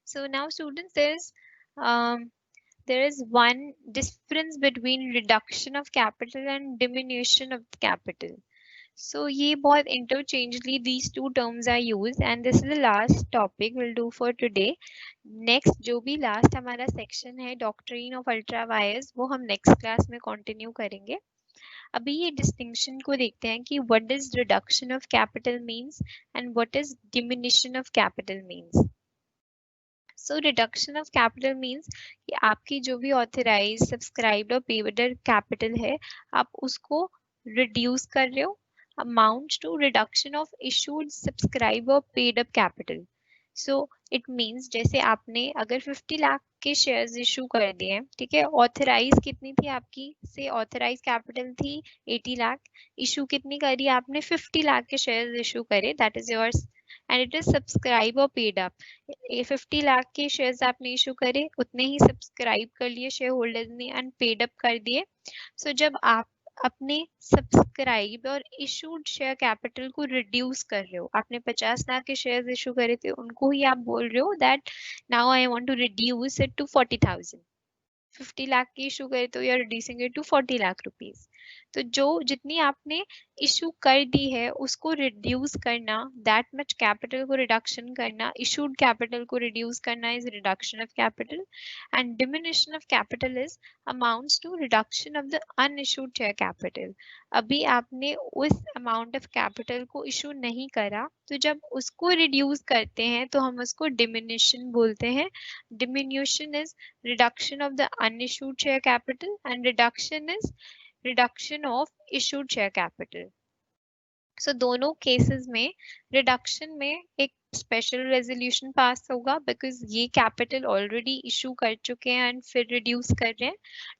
So now students, there is one difference between reduction of capital and diminution of capital. So ये बहुत interchangeably these two terms are used, and this is the last topic we'll do for today. Next जो भी last हमारा section है doctrine of ultra vires वो हम next class में continue करेंगे। अभी ये distinction को देखते हैं कि what does reduction of capital means and what is diminution of capital means. So reduction of capital means कि आपकी जो भी authorized, subscribed और paid capital है आप उसको reduce कर रहे हो, amounts to reduction of issued, subscribed और paid up capital. So it means जैसे आपने अगर 50 लाख के शेयर्स इशू कर दिए, ठीक है, ऑथराइज कितनी थी आपकी, से ऑथराइज कैपिटल थी 80 लाख, इशू कितनी करी आपने, 50 लाख के शेयर्स इशू करे, that is yours, and it is subscribe और पेड अप। ये 50 लाख के शेयर्स आपने इशू करे, उतने ही सब्सक्राइब कर लिए शेयर होल्डर्स ने एंड पेड अप कर दिए। सो जब आप अपने सब्सक्राइब और इशूड शेयर कैपिटल को रिड्यूस कर रहे हो, आपने 50 लाख के शेयर्स इशू करे थे, उनको ही आप बोल रहे हो that now I want to reduce it to 40,000। 50 lakh की इशू करे तो you are reducing it to 40 lakh rupees. तो जो जितनी आपने इशू कर दी है उसको रिड्यूस करना, दैट मच कैपिटल को रिडक्शन करना, इशूड कैपिटल को रिड्यूस करना is reduction of capital, and diminution of capital is amounts to reduction of the unissued share capital. अभी आपने उस अमाउंट ऑफ कैपिटल को इशू नहीं करा, तो जब उसको रिड्यूस करते हैं तो हम उसको डिमिनिशन बोलते हैं। Diminution is reduction of the unissued share capital and reduction is reduction of issued share capital. So दोनों केसेस में रिडक्शन में एक स्पेशल रेजोल्यूशन पास होगा बिकॉज ये कैपिटल ऑलरेडी इशू कर चुके हैं एंड फिर रिड्यूस कर रहे हैं।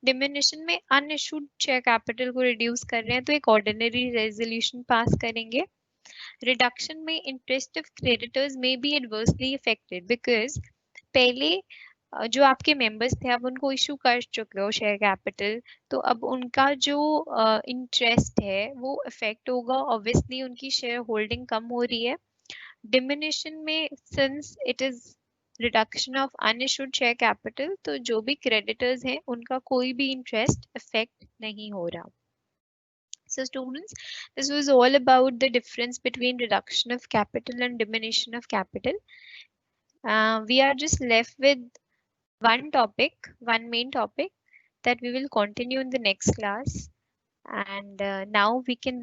डिमिनिशन में अनइशूड शेयर कैपिटल को रिड्यूस कर रहे हैं तो एक ऑर्डिनरी रेजोल्यूशन पास करेंगे। रिडक्शन में इंटरेस्ट ऑफ क्रेडिटर्स में बी एडवर्सली अफेक्टेड बिकॉज पहले जो आपके मेंबर्स थे आप उनको इशू कर चुके हो शेयर कैपिटल, तो अब उनका जो इंटरेस्ट है वो इफेक्ट होगा, ऑब्वियसली उनकी शेयर होल्डिंग कम हो रही है। डिमिनिशन में since it is reduction of unissued share capital, तो जो भी क्रेडिटर्स हैं उनका कोई भी इंटरेस्ट इफेक्ट नहीं हो रहा। So students, this was all about the difference between reduction of capital and diminution of capital. We are just left with one topic, one main topic that we will continue in the next class. And now we can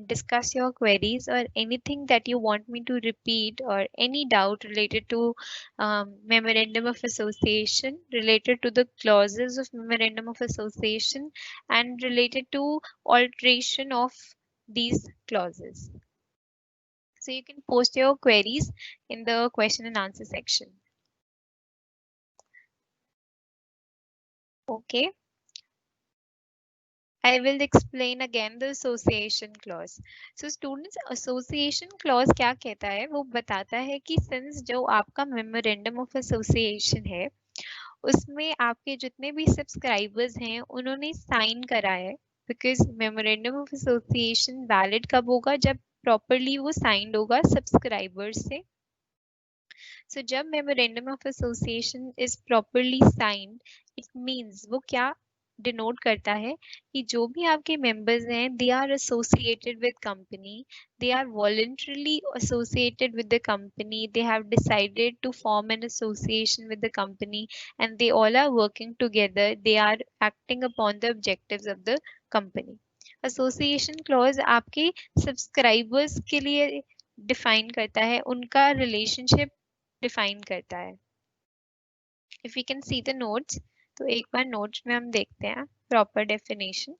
discuss your queries or anything that you want me to repeat or any doubt related to Memorandum of Association, related to the clauses of Memorandum of Association, and related to alteration of these clauses. So you can post your queries in the question and answer section. Okay. I will explain again the association clause. So students, association clause क्या कहता है, वो बताता है कि since जो आपका memorandum of association है उसमें आपके जितने भी सब्सक्राइबर्स हैं उन्होंने साइन करा है, because memorandum of association valid कब होगा, जब प्रॉपरली वो साइंड होगा सब्सक्राइबर्स से। सो जब memorandum of association is properly signed, it means वो क्या डिनोट करता है कि जो भी आपके मेंबर्स हैं they are associated with company, they are voluntarily associated with the company, they have decided to form an association with the company, and they all are working together, they are acting upon the objectives of the company. Association clause आपके subscribers के लिए define करता है, उनका relationship define करता है। If we can see the notes, तो एक बार नोट्स में हम देखते हैं proper definition.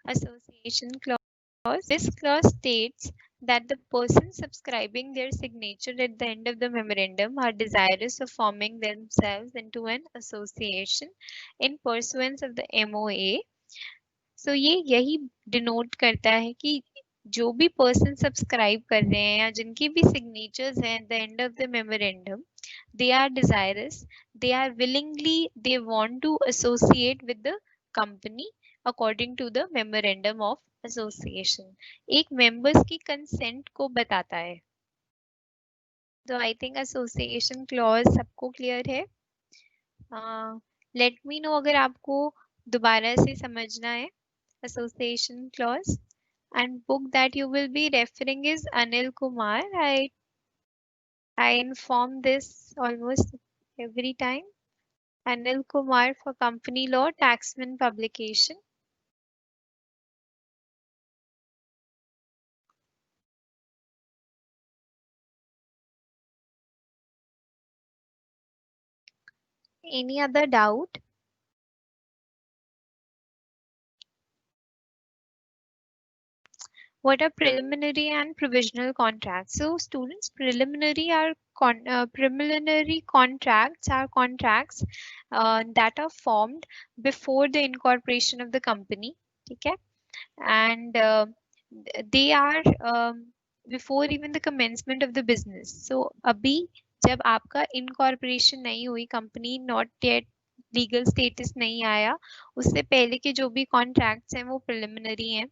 Association clause. This clause states that the persons subscribing their signature at the end of the memorandum are desirous of forming themselves into an association in pursuance of the MOA. So ये यही denote करता है कि जो भी person subscribe कर रहे हैं या जिनकी भी सिग्नेचर्स हैं at the end of the memorandum, they are desirous, they are willingly, they want to associate with the company according to the memorandum of association. एक मेंबर्स की कंसेंट को बताता है। तो आई थिंक एसोसिएशन क्लॉज सबको clear है। Let me know अगर आपको दोबारा से समझना है association clause, and book that you will be referring is Anil Kumar. I inform this almost every time. Anil Kumar for Company Law, Taxman Publication. Any other doubt? What are preliminary and provisional contracts? So students, preliminary contracts are contracts that are formed before the incorporation of the company. Okay, and they are before even the commencement of the business. So अभी जब आपका incorporation नहीं हुई, company not yet legal status नहीं आया, उससे पहले के जो भी contracts हैं वो preliminary हैं।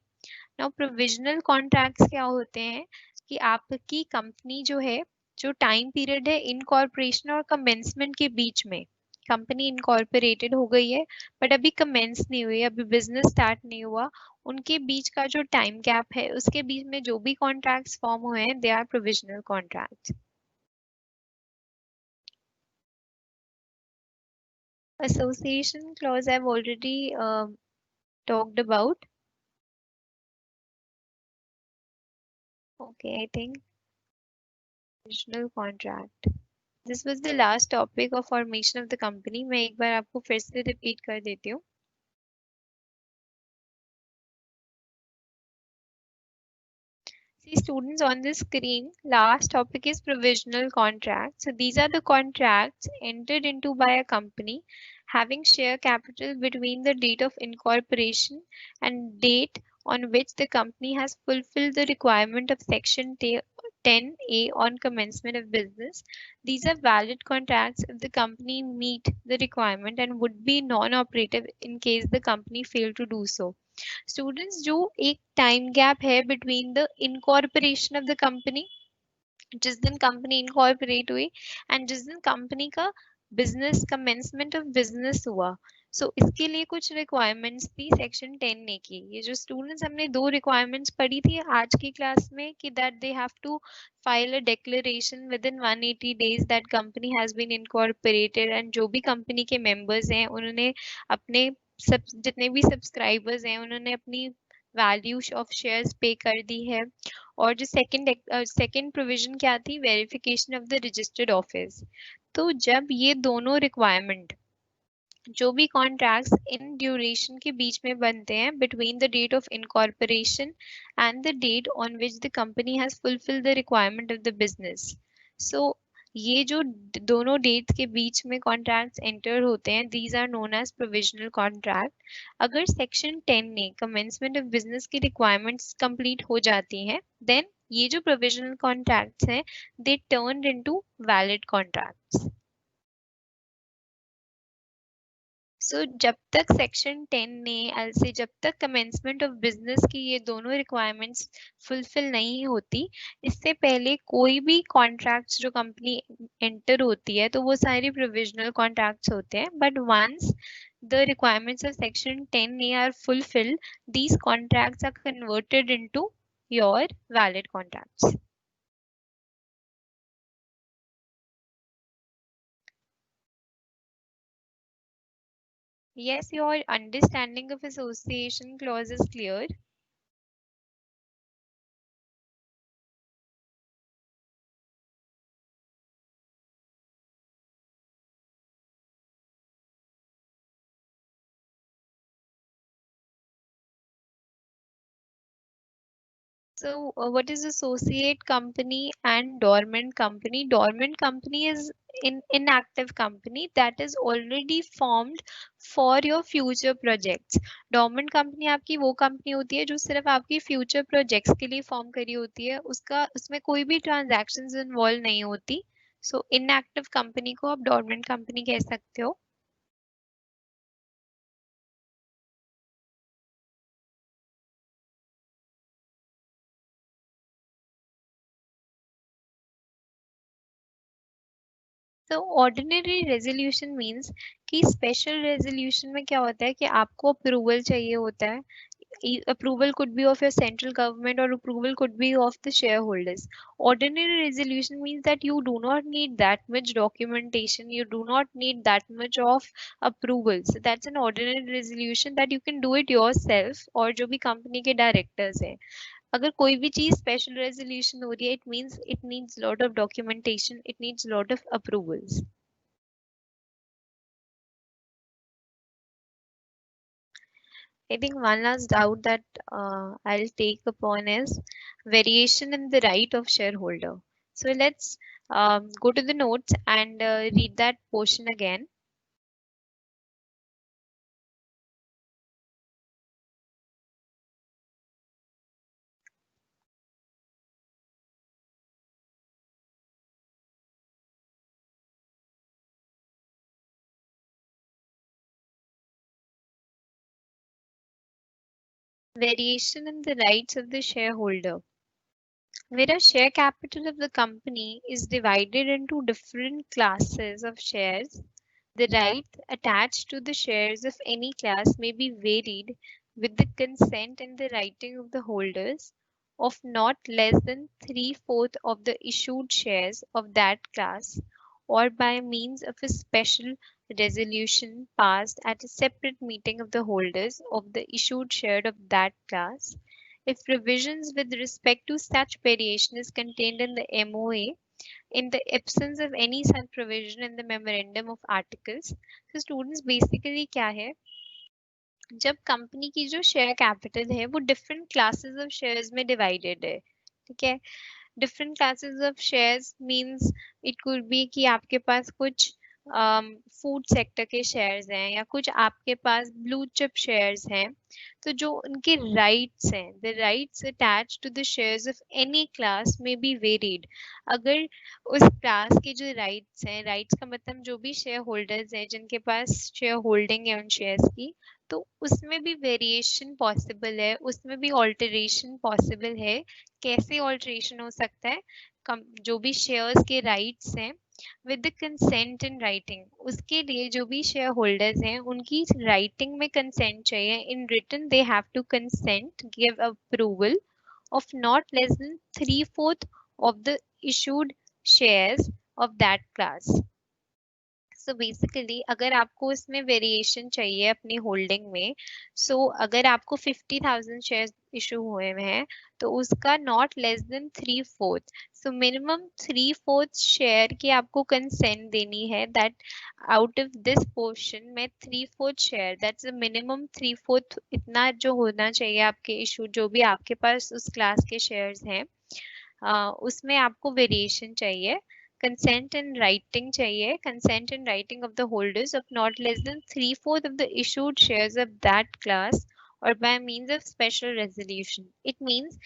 नाउ प्रोविजनल कॉन्ट्रैक्ट्स क्या होते हैं कि आपकी कंपनी जो है, जो टाइम पीरियड है इनकॉर्पोरेशन और कमेंसमेंट के बीच में, कंपनी इनकॉर्पोरेटेड हो गई है बट अभी कमेंस नहीं हुई, अभी बिजनेस स्टार्ट नहीं हुआ, उनके बीच का जो टाइम गैप है उसके बीच में जो भी कॉन्ट्रैक्ट्स फॉर्म हुए हैं they are provisional contracts. Association clause I've already talked about. Okay, I think provisional contract. This was the last topic of formation of the company. मैं एक बार आपको फिर से repeat कर देती हूँ. See students on the screen, last topic is provisional contract. So these are the contracts entered into by a company having share capital between the date of incorporation and date on which the company has fulfilled the requirement of section 10A on commencement of business. These are valid contracts if the company meet the requirement and would be non-operative in case the company failed to do so. Students, जो एक time gap है between the incorporation of the company, जिस दिन company incorporate हुई and जिस दिन company का business commencement of business हुआ, इसके लिए कुछ रिक्वायरमेंट्स थी सेक्शन 10 ने की. ये जो स्टूडेंट्स हमने दो रिक्वायरमेंट्स पढ़ी थी आज की क्लास में कि that they have to file a declaration within 180 days that company has been incorporated, and जो भी कंपनी के मेंबर्स हैं उन्होंने अपने सब जितने भी सब्सक्राइबर्स हैं उन्होंने अपनी वैल्यू ऑफ शेयर्स पे कर दी है. और जो सेकंड प्रोविजन क्या थी, verification of the registered office. तो जब ये दोनों रिक्वायरमेंट जो भी कॉन्ट्रैक्ट्स इन ड्यूरेशन के बीच में बनते हैं between the date of incorporation and the date on which the company has fulfill the requirement of the business, so ये जो दोनों डेट के बीच में कॉन्ट्रैक्ट्स एंटर होते हैं these are known as provisional contract. अगर सेक्शन 10 ने कमेंसमेंट ऑफ बिजनेस की रिक्वायरमेंट्स कंप्लीट हो जाती हैं देन ये जो प्रोविजनल कॉन्ट्रैक्ट्स हैं they turn into valid contracts. जब तक सेक्शन 10 ने ऐसे जब तक कमेंसमेंट ऑफ बिजनेस की ये दोनों रिक्वायरमेंट्स फुलफिल नहीं होती, इससे पहले कोई भी कॉन्ट्रैक्ट्स जो कंपनी एंटर होती है तो वो सारे प्रोविजनल कॉन्ट्रैक्ट्स होते हैं. But once the requirements of section 10A are fulfilled, these contracts are converted into your valid contracts. Yes, your understanding of association clause is clear. What is associate company and dormant company? Dormant company is inactive company that is already formed for your future projects. Dormant company आपकी वो company होती है जो सिर्फ आपकी future projects के लिए form करी होती है, उसका उसमें कोई भी transactions involve नहीं होती. So inactive company को आप dormant company कह सकते हो. तो ऑर्डिनरी रेजोल्यूशन मींस कि स्पेशल रेजोल्यूशन में क्या होता है कि आपको अप्रूवल चाहिए होता है. Approval could be of your central government or approval could be of the shareholders. Ordinary resolution means that you do not need that much documentation, you do not need that much of approval. So that's an ordinary resolution that you can do it yourself और जो भी company के directors हैं. अगर कोई भी चीज special resolution हो रही है, it needs lot of documentation, it needs lot of approvals. I think one last doubt that I'll take upon is variation in the right of shareholder. So let's go to the notes and read that portion again. Variation in the rights of the shareholder. Where a share capital of the company is divided into different classes of shares, the right attached to the shares of any class may be varied with the consent and the writing of the holders of not less than three-fourths of the issued shares of that class, or by means of a special resolution passed at a separate meeting of the holders of the issued share of that class. If provisions with respect to such variation is contained in the MOA, in the absence of any such provision in the memorandum of articles, तो students basically क्या है, जब company की जो share capital है वो different classes of shares में divided है, ठीक है. Different classes of shares means it could be कि आपके पास कुछ फूड सेक्टर के शेयर्स हैं या कुछ आपके पास ब्लू चिप शेयर्स हैं, तो जो उनके राइट्स हैं, the rights attach to the shares of any class में बी वेरीड. अगर उस क्लास के जो राइट्स हैं, राइट्स का मतलब जो भी शेयर होल्डर्स हैं जिनके पास शेयर होल्डिंग है उन शेयर्स की, तो उसमें भी वेरिएशन पॉसिबल है, उसमें भी ऑल्टरेशन पॉसिबल है. कैसे ऑल्टरेशन हो सकता है, जो भी शेयर्स के राइट्स हैं with the consent in writing, उसके लिए जो भी शेयर होल्डर्स हैं उनकी राइटिंग में कंसेंट चाहिए. In written they have to consent, give approval of not less than three-fourth of the issued shares of that class. So basically अगर आपको इसमें वेरिएशन चाहिए अपनी होल्डिंग में, सो अगर आपको 50,000 शेयर्स इशू हुए हुए हैं तो उसका not less than three fourth, so minimum three fourth share की आपको कंसेंट देनी है, that out of this portion में three fourth share, that's the minimum three fourth, इतना जो होना चाहिए आपके इशू, जो भी आपके पास उस क्लास के शेयर्स हैं उसमें आपको वेरिएशन चाहिए. Consent in writing चाहिए, consent in writing of the holders of not less than three-fourth of the issued shares of that class or by means of special resolution. It means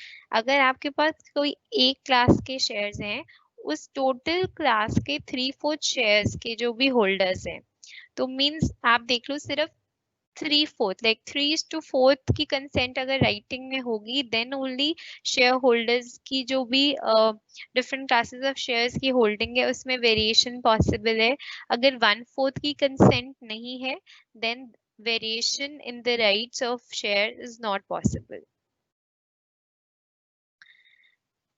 अगर आपके पास कोई एक class के shares हैं, उस total class के three-fourth shares के जो भी होल्डर्स हैं, तो मीन्स आप देख लो सिर्फ थ्री-फोर्थ, लाइक 3:4 की कंसेंट अगर राइटिंग में होगी, देन ओनली शेयर होल्डर्स की जो भी डिफरेंट क्लासेस ऑफ शेयर्स की होल्डिंग है उसमें वेरिएशन पॉसिबल है. अगर 1/4 की कंसेंट नहीं है, then variation in the rights of share is not possible.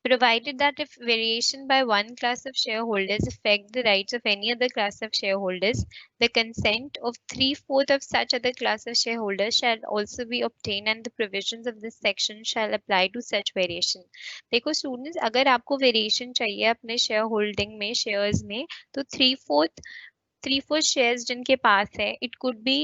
Provided that if variation by one class of shareholders affect the rights of any other class of shareholders, the consent of three-fourths of such other class of shareholders shall also be obtained and the provisions of this section shall apply to such variation. देखो students, अगर आपको variation चाहिए अपने share holding में, shares में, तो three-fourth shares जिनके पास है, it could be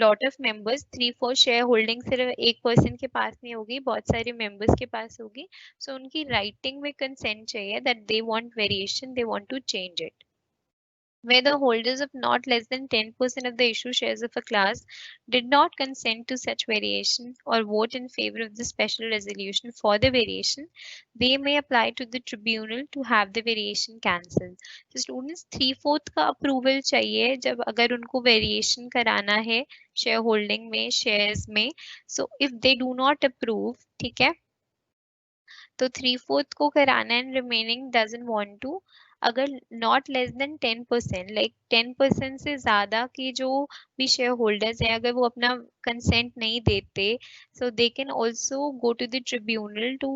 lot of members, three-fourth share holding सिर्फ एक पर्सन के पास नहीं होगी, बहुत सारे मेंबर्स के पास होगी. सो उनकी राइटिंग में कंसेंट चाहिए that they want variation, they want to change it. Where the holders of not less than 10% of the issue shares of a class did not consent to such variation or vote in favor of the special resolution for the variation, they may apply to the tribunal to have the variation cancelled. So students, three-fourth का approval चाहिए जब अगर उनको variation कराना है share holding में, shares में. So if they do not approve, ठीक है, तो थ्री-फोर्थ को कराना and remaining doesn't want to. अगर नॉट लेस देन 10%, लाइक 10% से ज्यादा के जो भी शेयर होल्डर्स हैं, अगर वो अपना कंसेंट नहीं देते, so they can also go to the tribunal to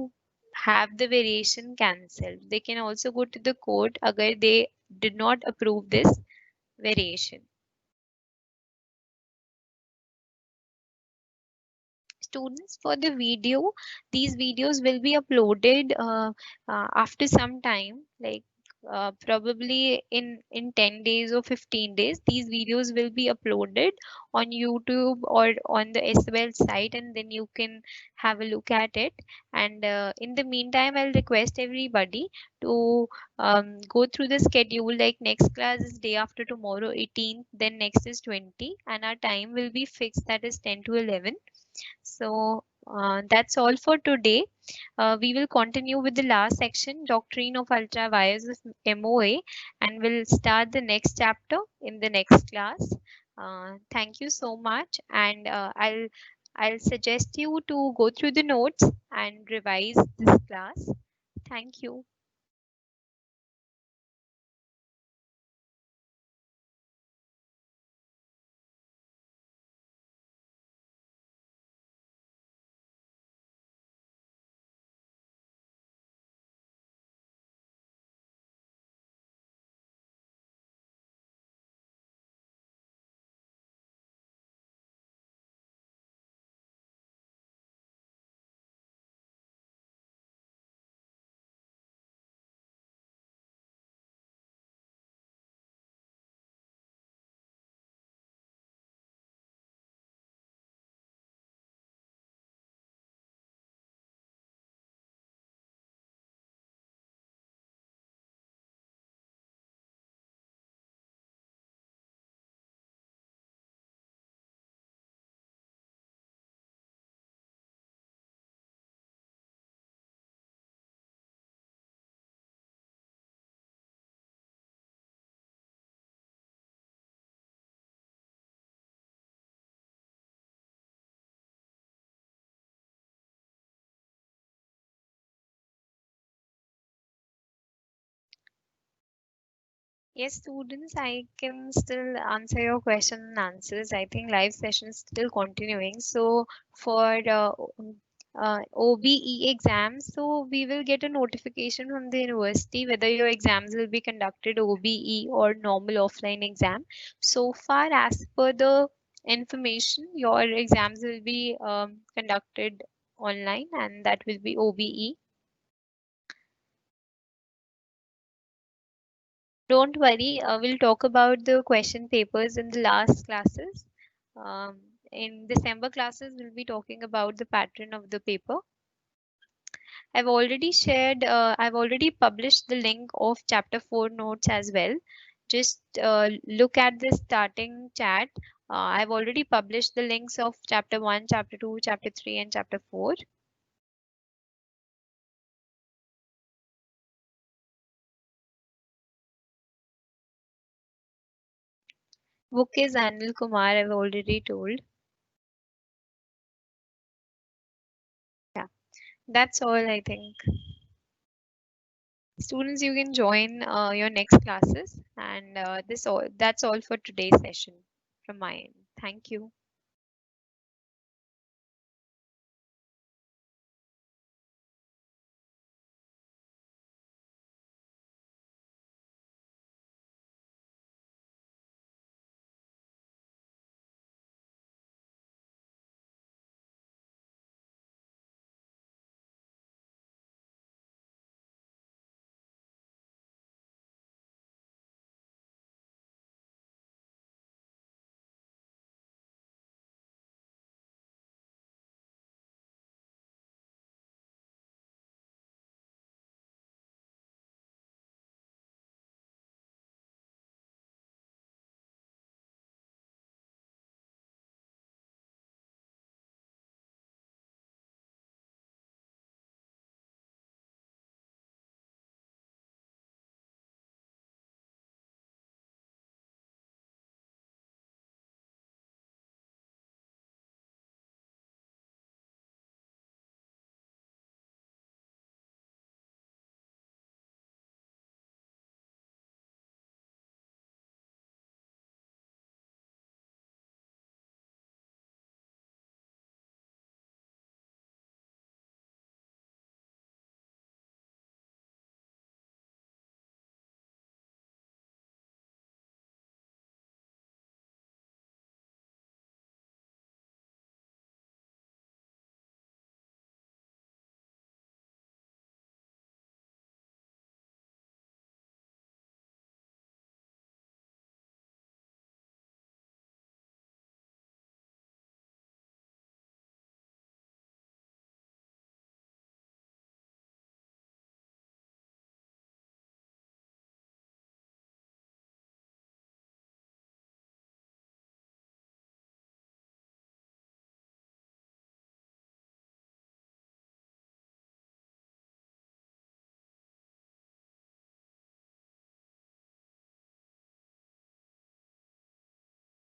have the variation cancelled. They can also go to the court agar they did not approve this variation. Students, for the video, these videos will be uploaded after some time, like probably in 10 days or 15 days. These videos will be uploaded on YouTube or on the SWL site, and then you can have a look at it. And in the meantime, I'll request everybody to go through the schedule. Like next class is day after tomorrow, 18th, then next is 20, and our time will be fixed, that is 10 to 11. So that's all for today. We will continue with the last section, Doctrine of Ultra Vires of MOA, and we'll start the next chapter in the next class. Thank you so much, and I'll suggest you to go through the notes and revise this class. Thank you. Yes, students, I can still answer your question and answers. I think live session is still continuing. So for OBE exams, so we will get a notification from the university whether your exams will be conducted OBE or normal offline exam. So far, as per the information, your exams will be conducted online, and that will be OBE. Don't worry, we'll talk about the question papers in the last classes. Um, in December classes, we'll be talking about the pattern of the paper. I've already published the link of chapter 4 notes as well. Just look at the starting chat. I've already published the links of chapter 1, chapter 2, chapter 3, and chapter 4. Book is Anil Kumar, I've already told. Yeah, that's all I think. Students, you can join your next classes, and that's all for today's session from my end. Thank you.